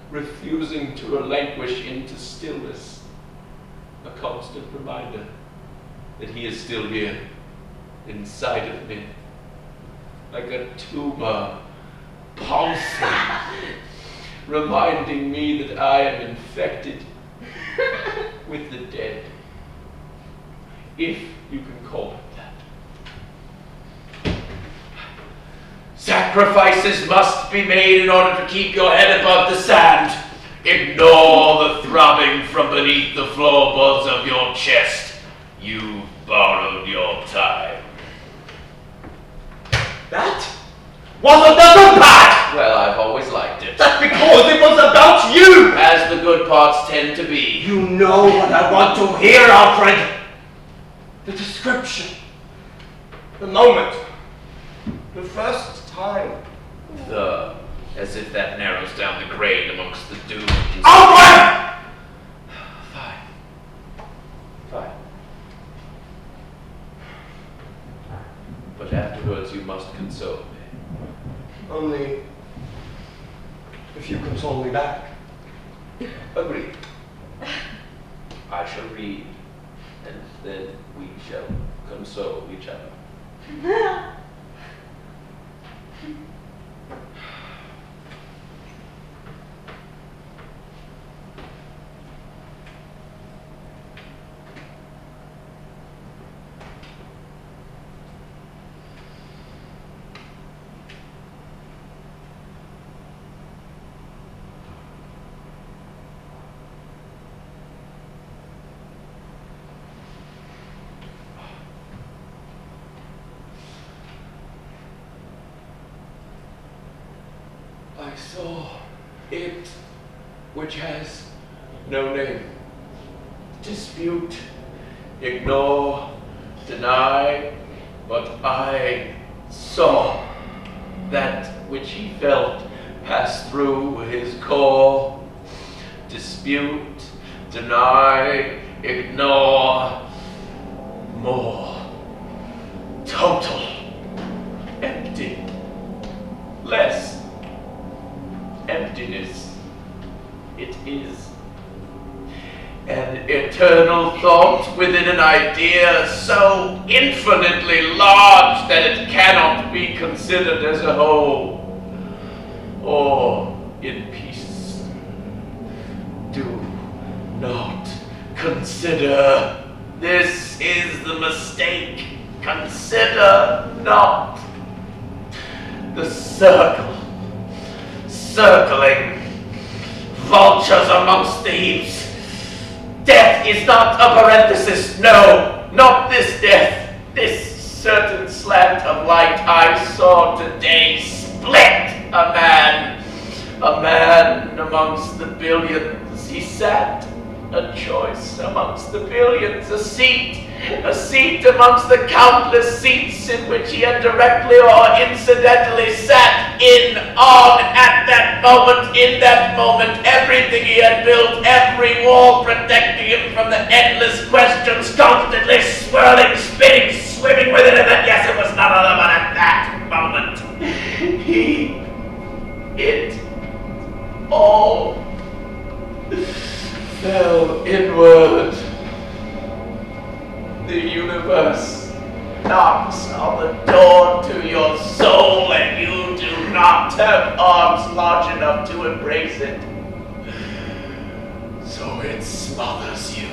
Speaker 1: refusing to relinquish into stillness, a constant reminder that he is still here, inside of me, like a tumor pulsing, reminding me that I am infected with the dead, if you can call it that. Sacrifices must be made in order to keep your head above the sand. Ignore the throbbing from beneath the floorboards of your chest. You've borrowed your time.
Speaker 2: That was another part!
Speaker 1: Well, I've always liked it.
Speaker 2: That's because it was about you!
Speaker 1: As the good parts tend to be.
Speaker 2: You know what I want to hear, Alfred. The description. The moment. The first time.
Speaker 1: As if that narrows down the grade amongst the dunes.
Speaker 2: Alfred!
Speaker 1: Fine. But afterwards you must console me.
Speaker 2: Only if you console me back.
Speaker 1: Agreed. I shall read, and then we shall console each other. I saw it, which has no name. Dispute, ignore, deny, but I saw that which he felt pass through his core. Dispute, deny, ignore, more. Total, empty, less. Emptiness. It is an eternal thought within an idea so infinitely large that it cannot be considered as a whole or in pieces. Do not consider. This is the mistake. Consider not. The circle. Circling, vultures amongst the heaps. Death is not a parenthesis, no, not this death. This certain slant of light I saw today split a man amongst the billions. He sat, a choice amongst the billions, a seat amongst the countless seats in which he had directly or incidentally sat on at that moment, in that moment, everything he had built, every wall protecting him from the endless questions, constantly swirling, spinning, swimming within him, and yes, it was none other but at that moment, it all fell inward. The universe knocks on the door to your soul, and you do not have arms large enough to embrace it. So it smothers you.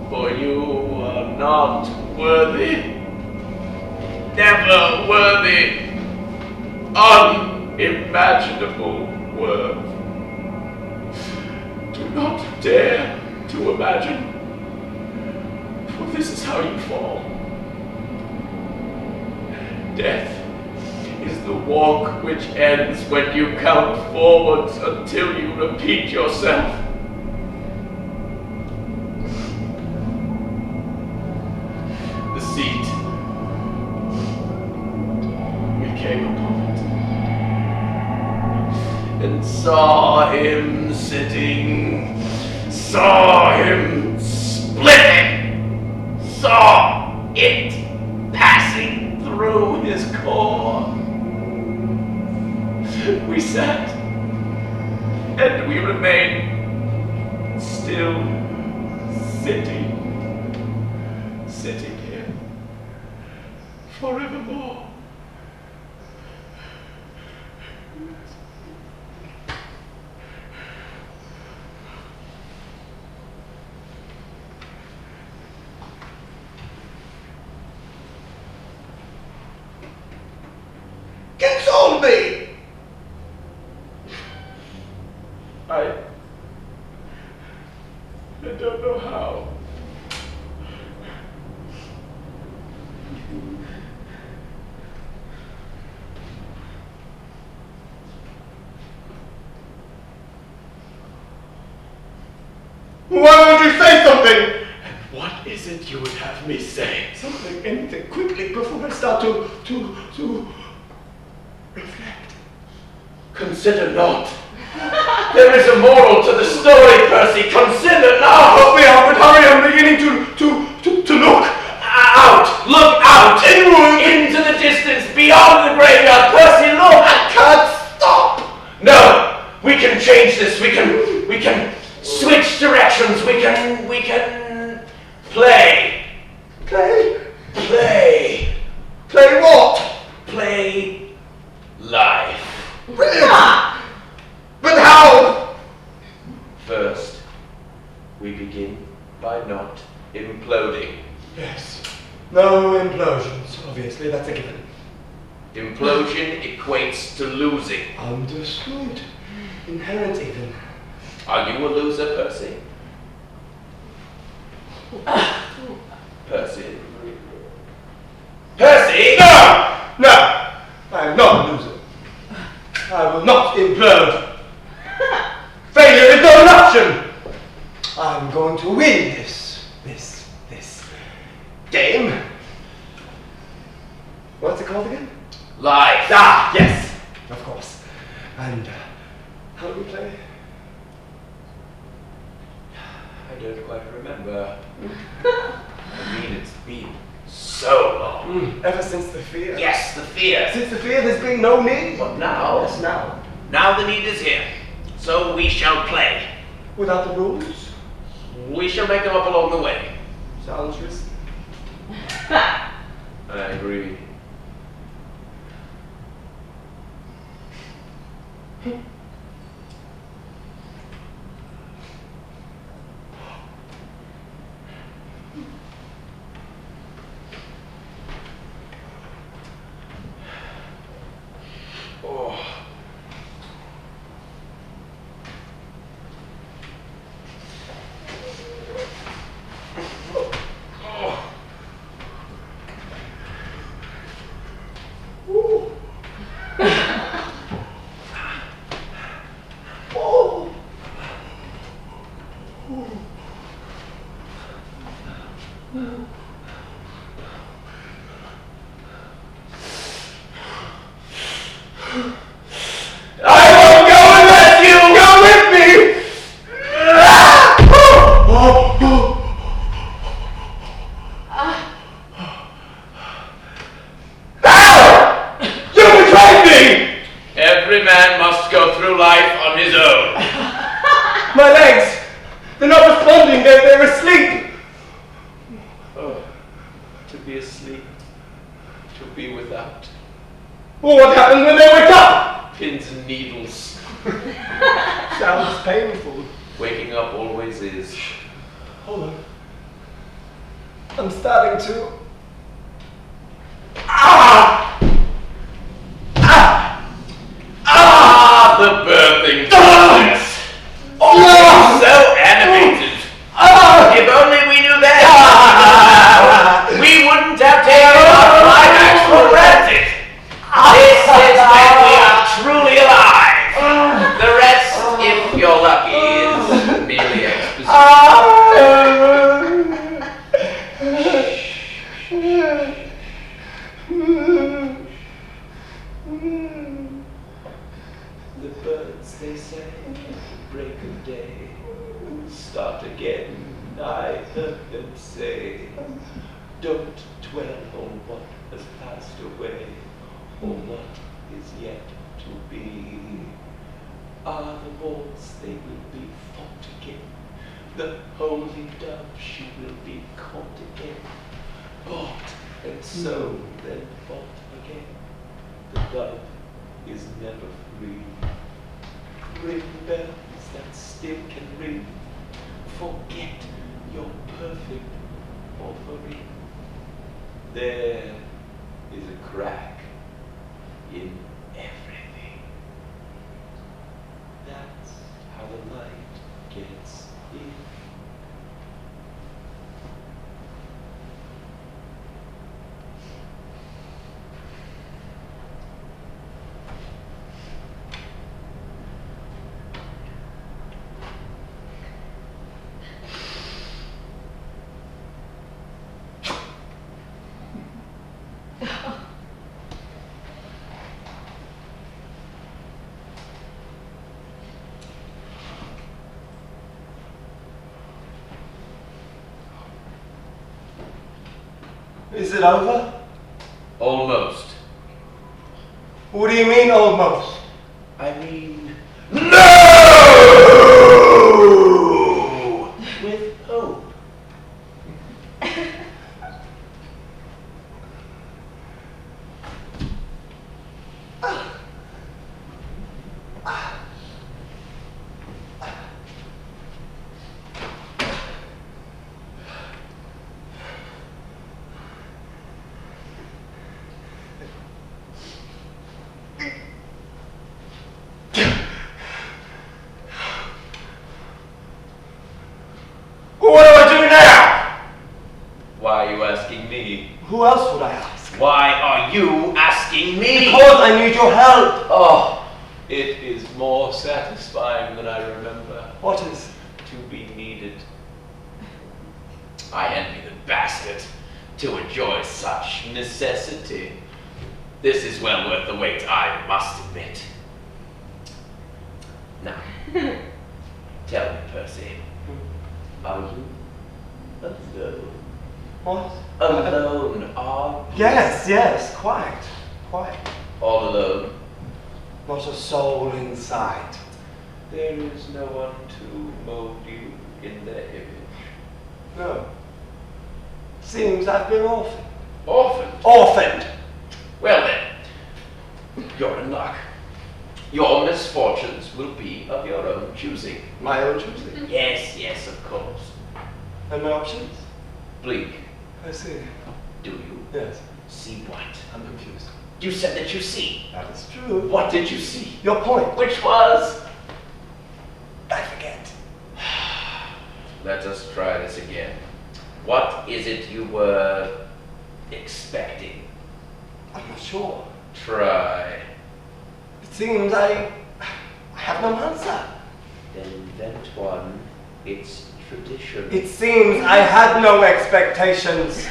Speaker 1: For you are not worthy, never worthy, unimaginable worth. Do not dare to imagine. this is how you fall. Death is the walk which ends when you count forwards until you repeat yourself. The seat. We came upon it and saw him sitting, saw him splitting, saw it passing through his core. We sat and we remained still sitting here forevermore.
Speaker 2: Console me!
Speaker 1: I don't know how.
Speaker 2: Why won't you say something?
Speaker 1: What is it you would have me say?
Speaker 2: Something, anything, quickly, before I start to reflect.
Speaker 1: Consider not. There is a moral to the story, Percy. Consider not.
Speaker 2: Help me out, but hurry, I'm beginning to look.
Speaker 1: Out! Look out! Into the distance, beyond the graveyard. Percy, look!
Speaker 2: I can't stop.
Speaker 1: No! We can change this. We can switch directions. We can play.
Speaker 2: Play?
Speaker 1: Play.
Speaker 2: Play what?
Speaker 1: Play life.
Speaker 2: Brilliant. But how?
Speaker 1: First, we begin by not imploding.
Speaker 2: Yes. No implosions, obviously, that's a given.
Speaker 1: Implosion equates to losing.
Speaker 2: Understood. Inherent even.
Speaker 1: Are you a loser, Percy? Percy? Percy!
Speaker 2: No! No! I am not a loser. I will not implode. Failure is not an option. I'm going to win this game. What's it called again?
Speaker 1: Life.
Speaker 2: Ah, yes, of course. And how do we play?
Speaker 1: I don't quite remember. I mean, it's been so long.
Speaker 2: Ever since the fear.
Speaker 1: Yes, the fear.
Speaker 2: Since the fear, there's been no need.
Speaker 1: But now?
Speaker 2: Yes, now.
Speaker 1: Now the need is here. So we shall play.
Speaker 2: Without the rules?
Speaker 1: We shall make them up along the way.
Speaker 2: Sounds risky.
Speaker 1: I agree. Oh. Every man must go through life on his own.
Speaker 2: My legs! They're not responding, they're asleep!
Speaker 1: Oh, to be asleep, to be without.
Speaker 2: Well, what happens when they wake up?
Speaker 1: Pins and needles.
Speaker 2: Sounds painful.
Speaker 1: Waking up always is.
Speaker 2: Hold on. I'm starting to... Ah!
Speaker 1: The birthing process. Oh, so animated. If only we knew that. The birds, they say, at the break of day, start again. I heard them say, don't dwell on what has passed away, or what is yet to be. Ah, the wars, they will be fought again. The holy dove, she will be caught again. Bought and sown, then bought again. The dove is never free. Ring bells that still can ring. Forget your perfect offering. There is a crack in everything. That's how the light gets in.
Speaker 2: Is it over?
Speaker 1: Almost.
Speaker 2: What do you mean, almost?
Speaker 1: I mean, no! With hope.
Speaker 2: What do I do now?
Speaker 1: Why are you asking me?
Speaker 2: Who else would I ask?
Speaker 1: Why are you asking me?
Speaker 2: Because I need your help.
Speaker 1: Oh, it is more satisfying than I remember.
Speaker 2: What is?
Speaker 1: To be needed. I envy the bastard to enjoy such necessity. This is well worth the wait, I must admit. Now, tell me, Percy, are you alone?
Speaker 2: What?
Speaker 1: Alone, are you?
Speaker 2: Yes, quite.
Speaker 1: All alone?
Speaker 2: Not a soul inside.
Speaker 1: There is no one to mold you in their image.
Speaker 2: No. Seems I've been orphaned.
Speaker 1: Orphaned?
Speaker 2: Orphaned!
Speaker 1: Well then, you're in luck. Your misfortunes will be of your own choosing.
Speaker 2: My own choosing.
Speaker 1: Yes, of course.
Speaker 2: And my options?
Speaker 1: Bleak.
Speaker 2: I see.
Speaker 1: Do you?
Speaker 2: Yes.
Speaker 1: See what?
Speaker 2: I'm confused.
Speaker 1: You said that you see.
Speaker 2: That is true.
Speaker 1: What did you see?
Speaker 2: Your point.
Speaker 1: Which was?
Speaker 2: I forget.
Speaker 1: Let us try this again. What is it you were expecting?
Speaker 2: I'm not sure.
Speaker 1: Try.
Speaker 2: It seems I have no answer.
Speaker 1: Then invent one. It's tradition.
Speaker 2: It seems I had no expectations.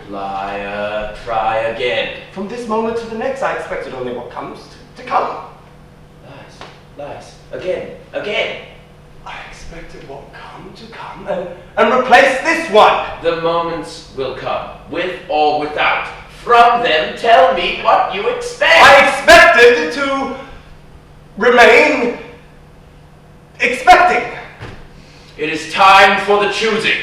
Speaker 1: Liar. Try again.
Speaker 2: From this moment to the next, I expected only what comes to come.
Speaker 1: Lies. Again.
Speaker 2: I expected what come to come and replace this one.
Speaker 1: The moments will come, with or without. From them, tell me what you expect.
Speaker 2: I expected to remain expecting.
Speaker 1: It is time for the choosing.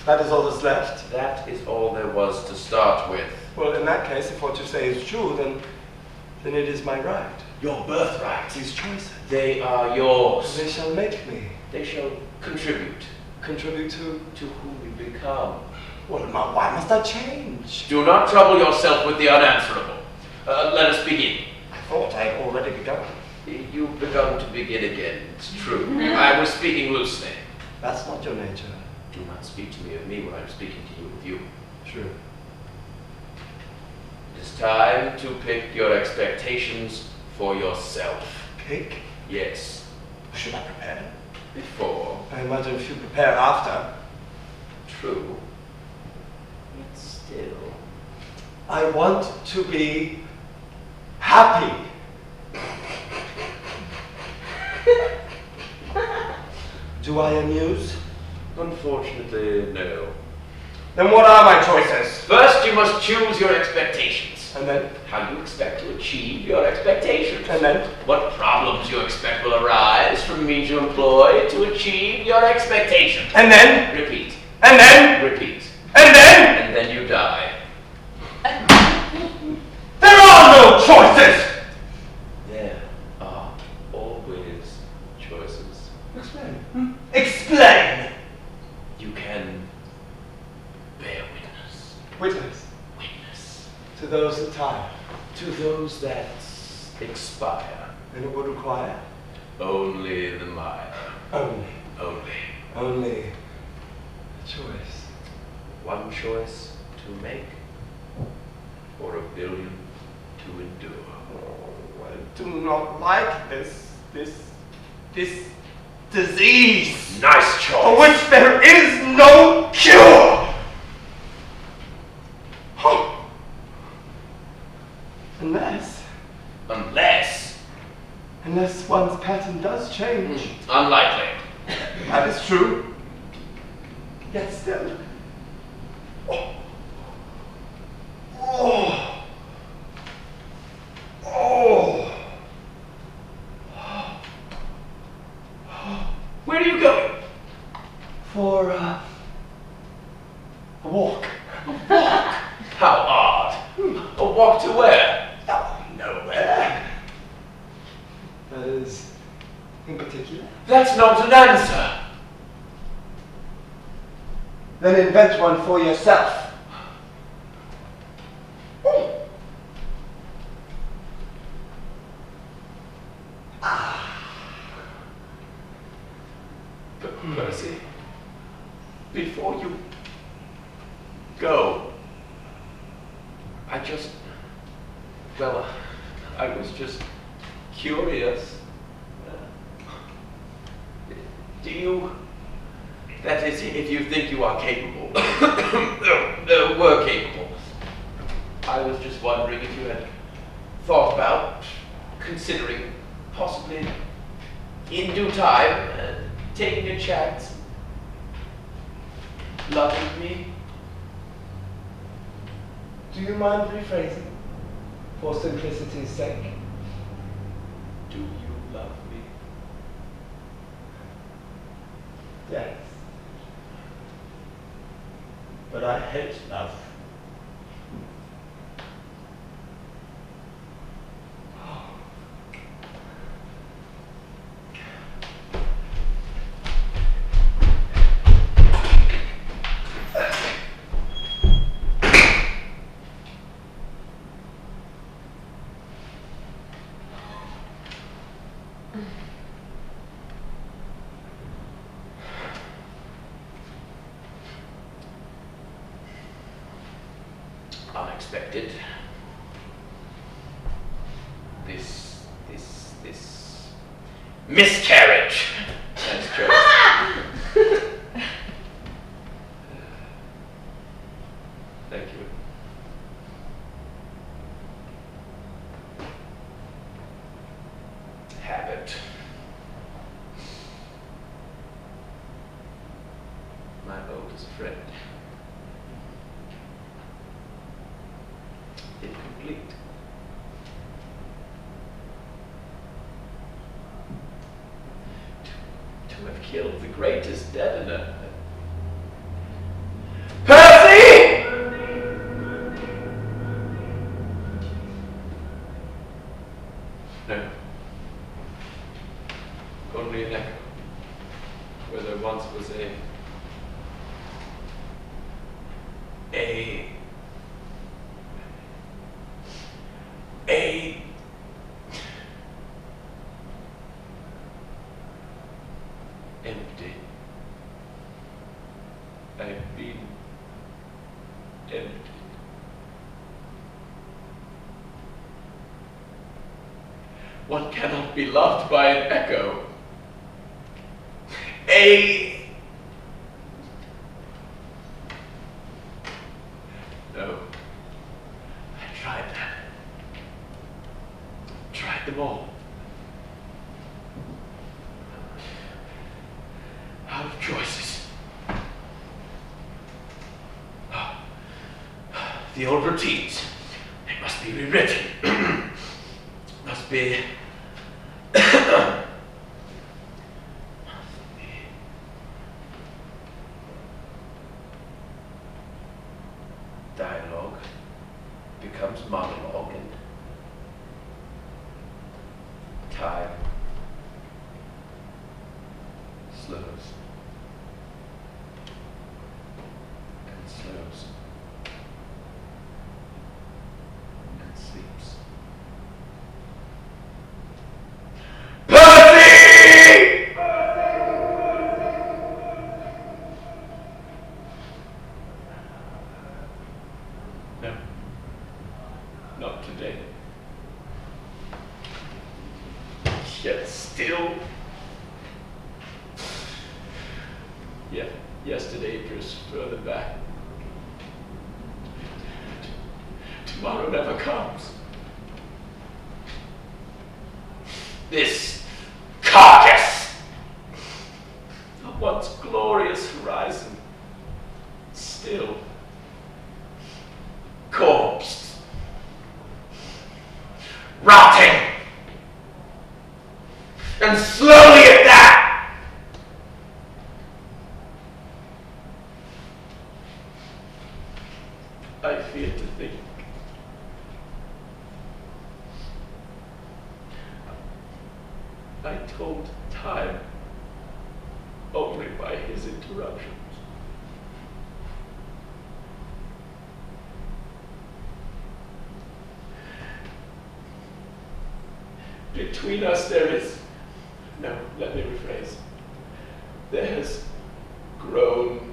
Speaker 2: That is all that's left.
Speaker 1: That is all there was to start with.
Speaker 2: Well, in that case, if what you say is true, then it is my right.
Speaker 1: Your birthright.
Speaker 2: These choices.
Speaker 1: They are yours.
Speaker 2: They shall make me.
Speaker 1: They shall contribute
Speaker 2: Contribute to
Speaker 1: who you become.
Speaker 2: why must I change?
Speaker 1: Do not trouble yourself with the unanswerable. Let us begin.
Speaker 2: I thought I had already begun.
Speaker 1: You've begun to begin again, it's true. I was speaking loosely.
Speaker 2: That's not your nature.
Speaker 1: Do not speak to me of me when I'm speaking to you of you.
Speaker 2: True.
Speaker 1: It is time to pick your expectations for yourself.
Speaker 2: Pick?
Speaker 1: Yes.
Speaker 2: Should I prepare?
Speaker 1: Before.
Speaker 2: I imagine if you prepare after.
Speaker 1: True.
Speaker 2: I want to be happy. Do I amuse?
Speaker 1: Unfortunately, no.
Speaker 2: Then what are my choices?
Speaker 1: First, you must choose your expectations.
Speaker 2: And then?
Speaker 1: How you expect to achieve your expectations.
Speaker 2: And then?
Speaker 1: What problems you expect will arise from means you employ to achieve your expectations.
Speaker 2: And then?
Speaker 1: Repeat.
Speaker 2: And then?
Speaker 1: Repeat.
Speaker 2: And then?
Speaker 1: And then you die.
Speaker 2: There are no choices!
Speaker 1: There are always choices.
Speaker 2: Explain. Explain!
Speaker 1: You can bear witness.
Speaker 2: Witness.
Speaker 1: Witness.
Speaker 2: To those that tire.
Speaker 1: To those that expire.
Speaker 2: And it would require?
Speaker 1: Only the mire.
Speaker 2: Only.
Speaker 1: Only.
Speaker 2: A choice.
Speaker 1: One choice to make, or a billion to endure.
Speaker 2: Oh, I do not like this disease.
Speaker 1: Nice choice.
Speaker 2: For which there is no cure. Unless one's pattern does change.
Speaker 1: Unlikely.
Speaker 2: That is true. Yet still. Oh. Oh. Oh.
Speaker 1: Where are you going?
Speaker 2: For a walk.
Speaker 1: A walk? How odd. A walk to where?
Speaker 2: Oh, nowhere. That is, in particular.
Speaker 1: That's not an answer.
Speaker 2: Then invent one for yourself.
Speaker 1: But Percy, before you go, I was just curious. Do you, that is, if you think you are capable, were capable, I was just wondering if you had thought about considering possibly in due time taking a chance, loving me.
Speaker 2: Do you mind rephrasing? For simplicity's sake.
Speaker 1: Do you love me?
Speaker 2: Yes. But I hate love.
Speaker 1: Unexpected. This miscarriage. That's true. Thank you. Habit. My oldest friend. Incomplete. To have killed the greatest deadener. Percy! No. Only an echo. Where there once was a empty. I've been empty. One cannot be loved by an echo. No. them all. Out of choices. The old routines. They must be rewritten. Must be... Dialogue becomes monologue, and time slows and slows and sleeps. Percy! No, not today. Yet still, yet yesterday drifts further back. Tomorrow never comes. This carcass of once glorious horizon, still corpsed, rotting, and slowly at that. I fear to think I told time only by his interruptions. Between us there is, no, let me rephrase. There has grown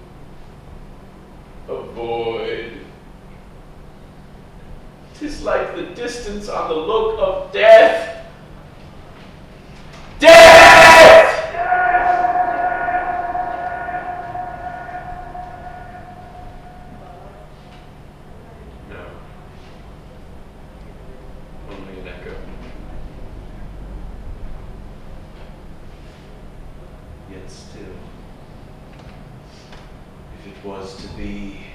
Speaker 1: a void. 'Tis like the distance on the look of death. Death! No. Only an echo. Yet still, if it was to be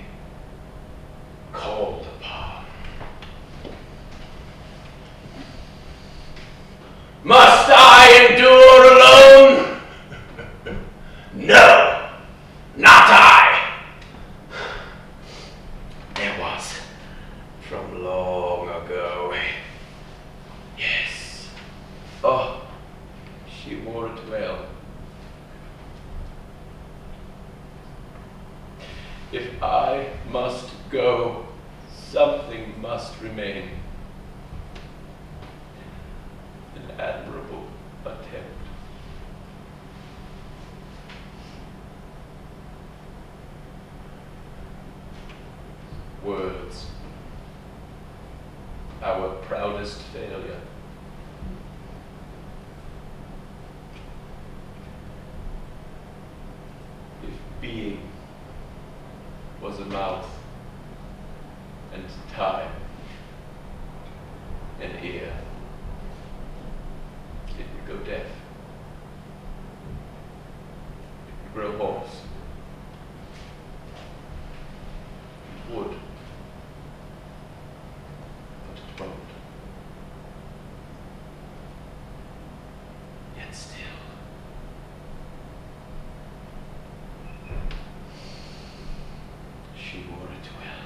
Speaker 1: called upon, must I endure alone? No, not I. There was, from long ago, yes. Oh, she wore it well. If I must go, something must remain. An admirable attempt. Words. Our proudest failure. If being was a mouth, and time an ear, it would go deaf. It would grow hoarse. It would. But it won't. Yet still. She wore it well.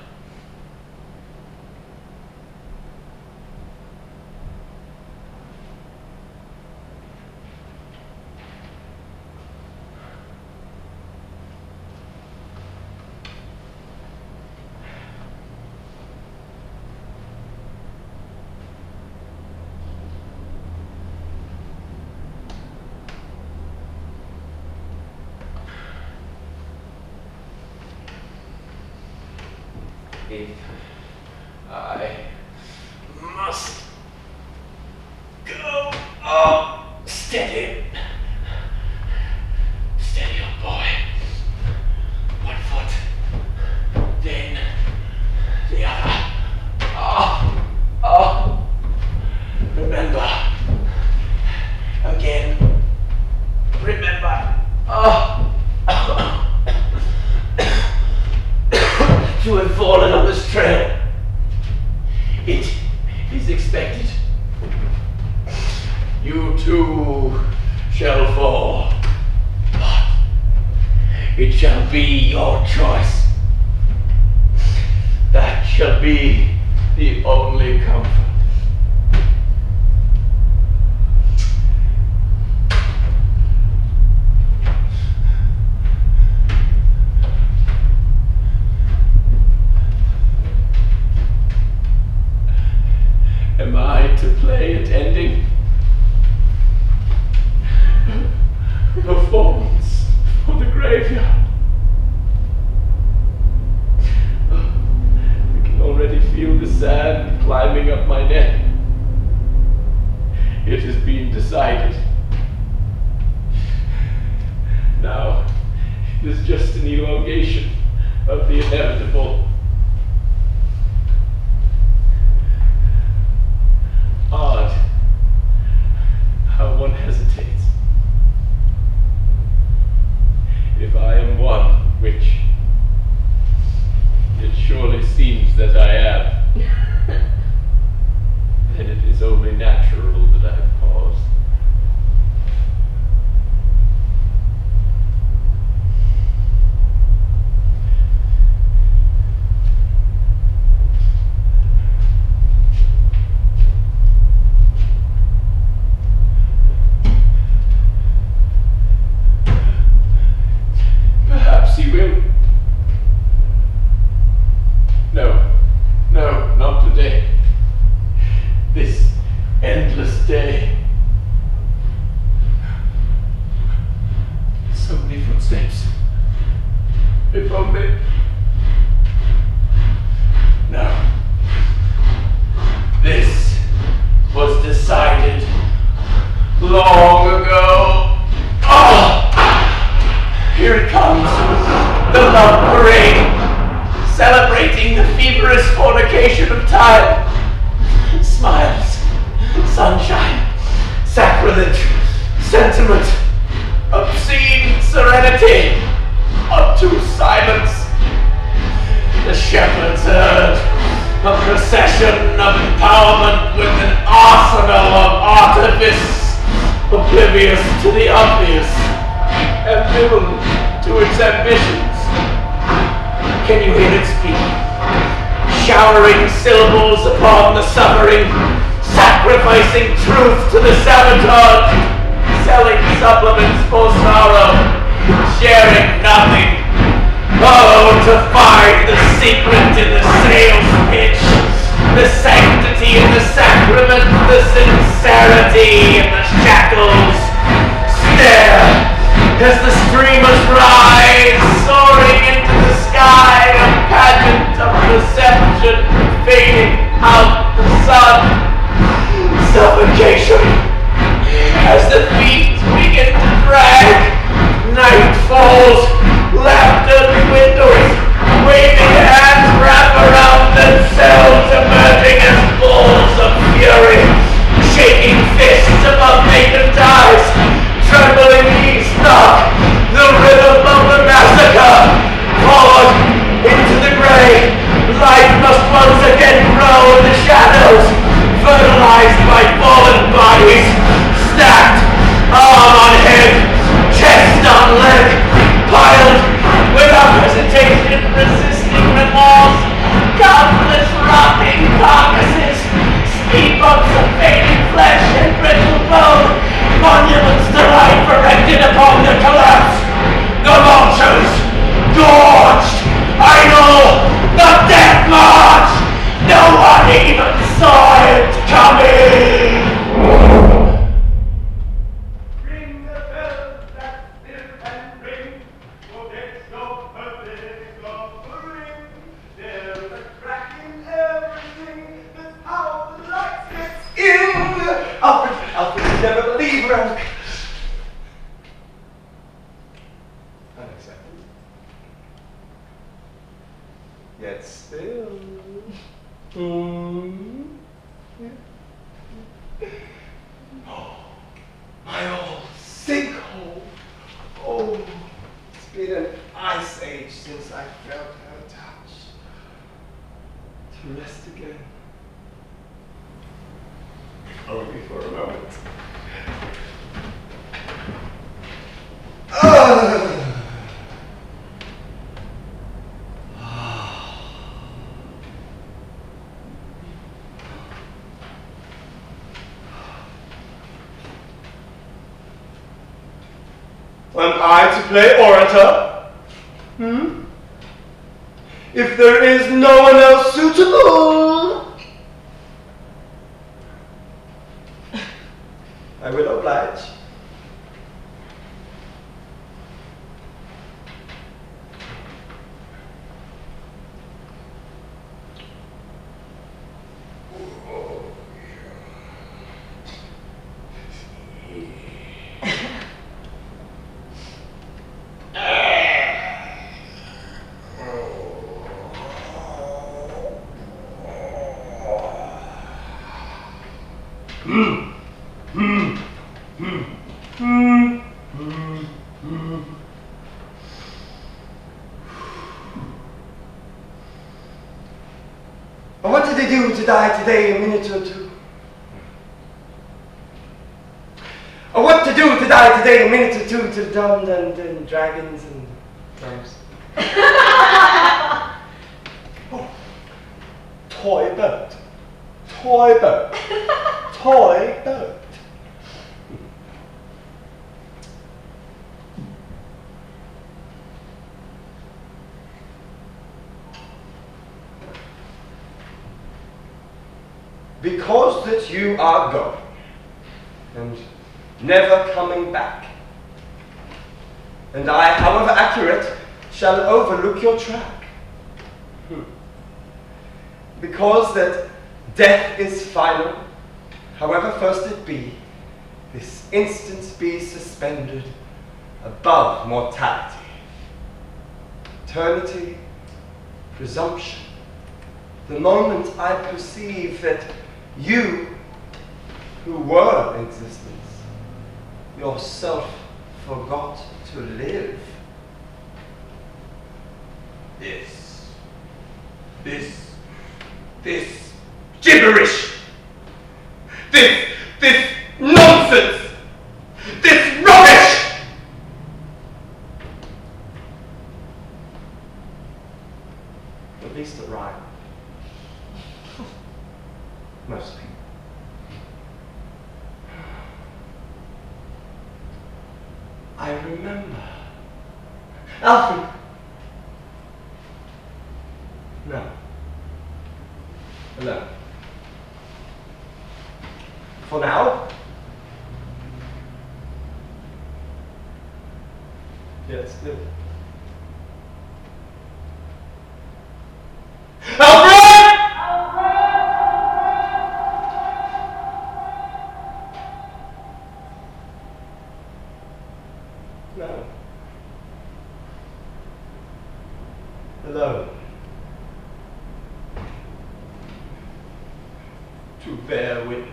Speaker 1: If I must go, oh, steady. Steady, old boy. One foot, then the other. Oh, remember, betrayal. It is expected. You too shall fall, but it shall be your choice. That shall be the only comfort. Am I to play at ending? Performance for the graveyard. I can already feel the sand climbing up my neck. It has been decided. Now, it is just an elongation of the inevitable. Odd how one hesitates. If I am one, which it surely seems that I am, then it is only natural that I have paused. Perhaps he will. No, not today. This endless day. So many footsteps. If only. No. This was decided long ago. Oh! Here it comes. The love parade. Celebrating the feverish fornication of time. Smiles, sunshine, sacrilege, sentiment, obscene serenity, obtuse silence. The shepherd's herd, a procession of empowerment with an arsenal of artifice, oblivious to the obvious, ambivalent to its ambitions. Can you hear it speak? Showering syllables upon the suffering, sacrificing truth to the sabotage, selling supplements for sorrow, sharing nothing. Oh, to find the secret in the sales pitch, the sanctity in the sacrament, the sincerity in the shackles. Stare as the streamers rise, soaring into the sky, a pageant of deception, fading out the sun. Suffocation as the feet begin to drag. Night falls, laughter dwindles, waving hands wrap around themselves, emerging as balls of fury, shaking fists above vacant eyes, trembling knees knock, the rhythm of the massacre, forward into the grey. Life must once again grow in the shadows, fertilized by fallen bodies, stacked, arm on head, chest on leg, piled without hesitation, resisting remorse, countless rotting carcasses, speed bumps of fading flesh and brittle bone, monuments to life erected upon their collapse. The vultures, gorged, idle, the death march! No one even saw it coming! Ring the bell that still and ring, for it's your birthday, God will ring. There's a crack in everything, that's how the light gets in. Alfred would never believe her. Unacceptable. Yet still. Oh, my old sinkhole. Oh, it's been an ice age since I felt her touch.
Speaker 2: to rest again. Only for a moment. Am I to play orator? If there is no one else suitable, I will oblige. What did they do to die today, a minute or two? Or what to do to die today, a minute or two, to dumb and dragons and drums? Oh, toy boat, toy boat, toy boat. Because that you are going and never coming back, and I, however accurate, shall overlook your track. Because that death is final, however first it be, this instance be suspended above mortality. Eternity, presumption, the moment I perceive that you, who were in existence, yourself forgot to live. This gibberish, this nonsense, this rubbish. At least it rhymed. Mostly. I remember. Alfred. No. Alone. For now. Yes, no. Alfred! No. Alone. To bear witness.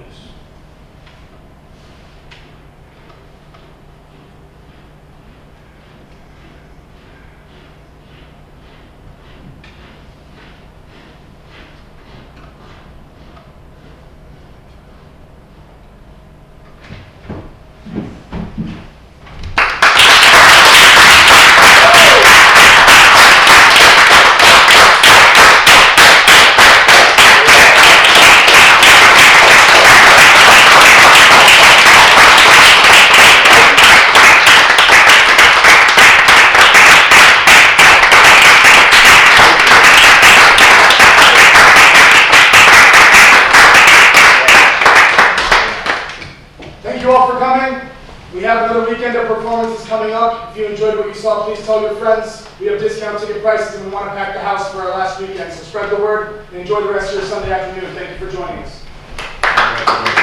Speaker 3: If you enjoyed what you saw, please tell your friends. We have discount ticket prices and we want to pack the house for our last weekend. So spread the word and enjoy the rest of your Sunday afternoon. Thank you for joining us.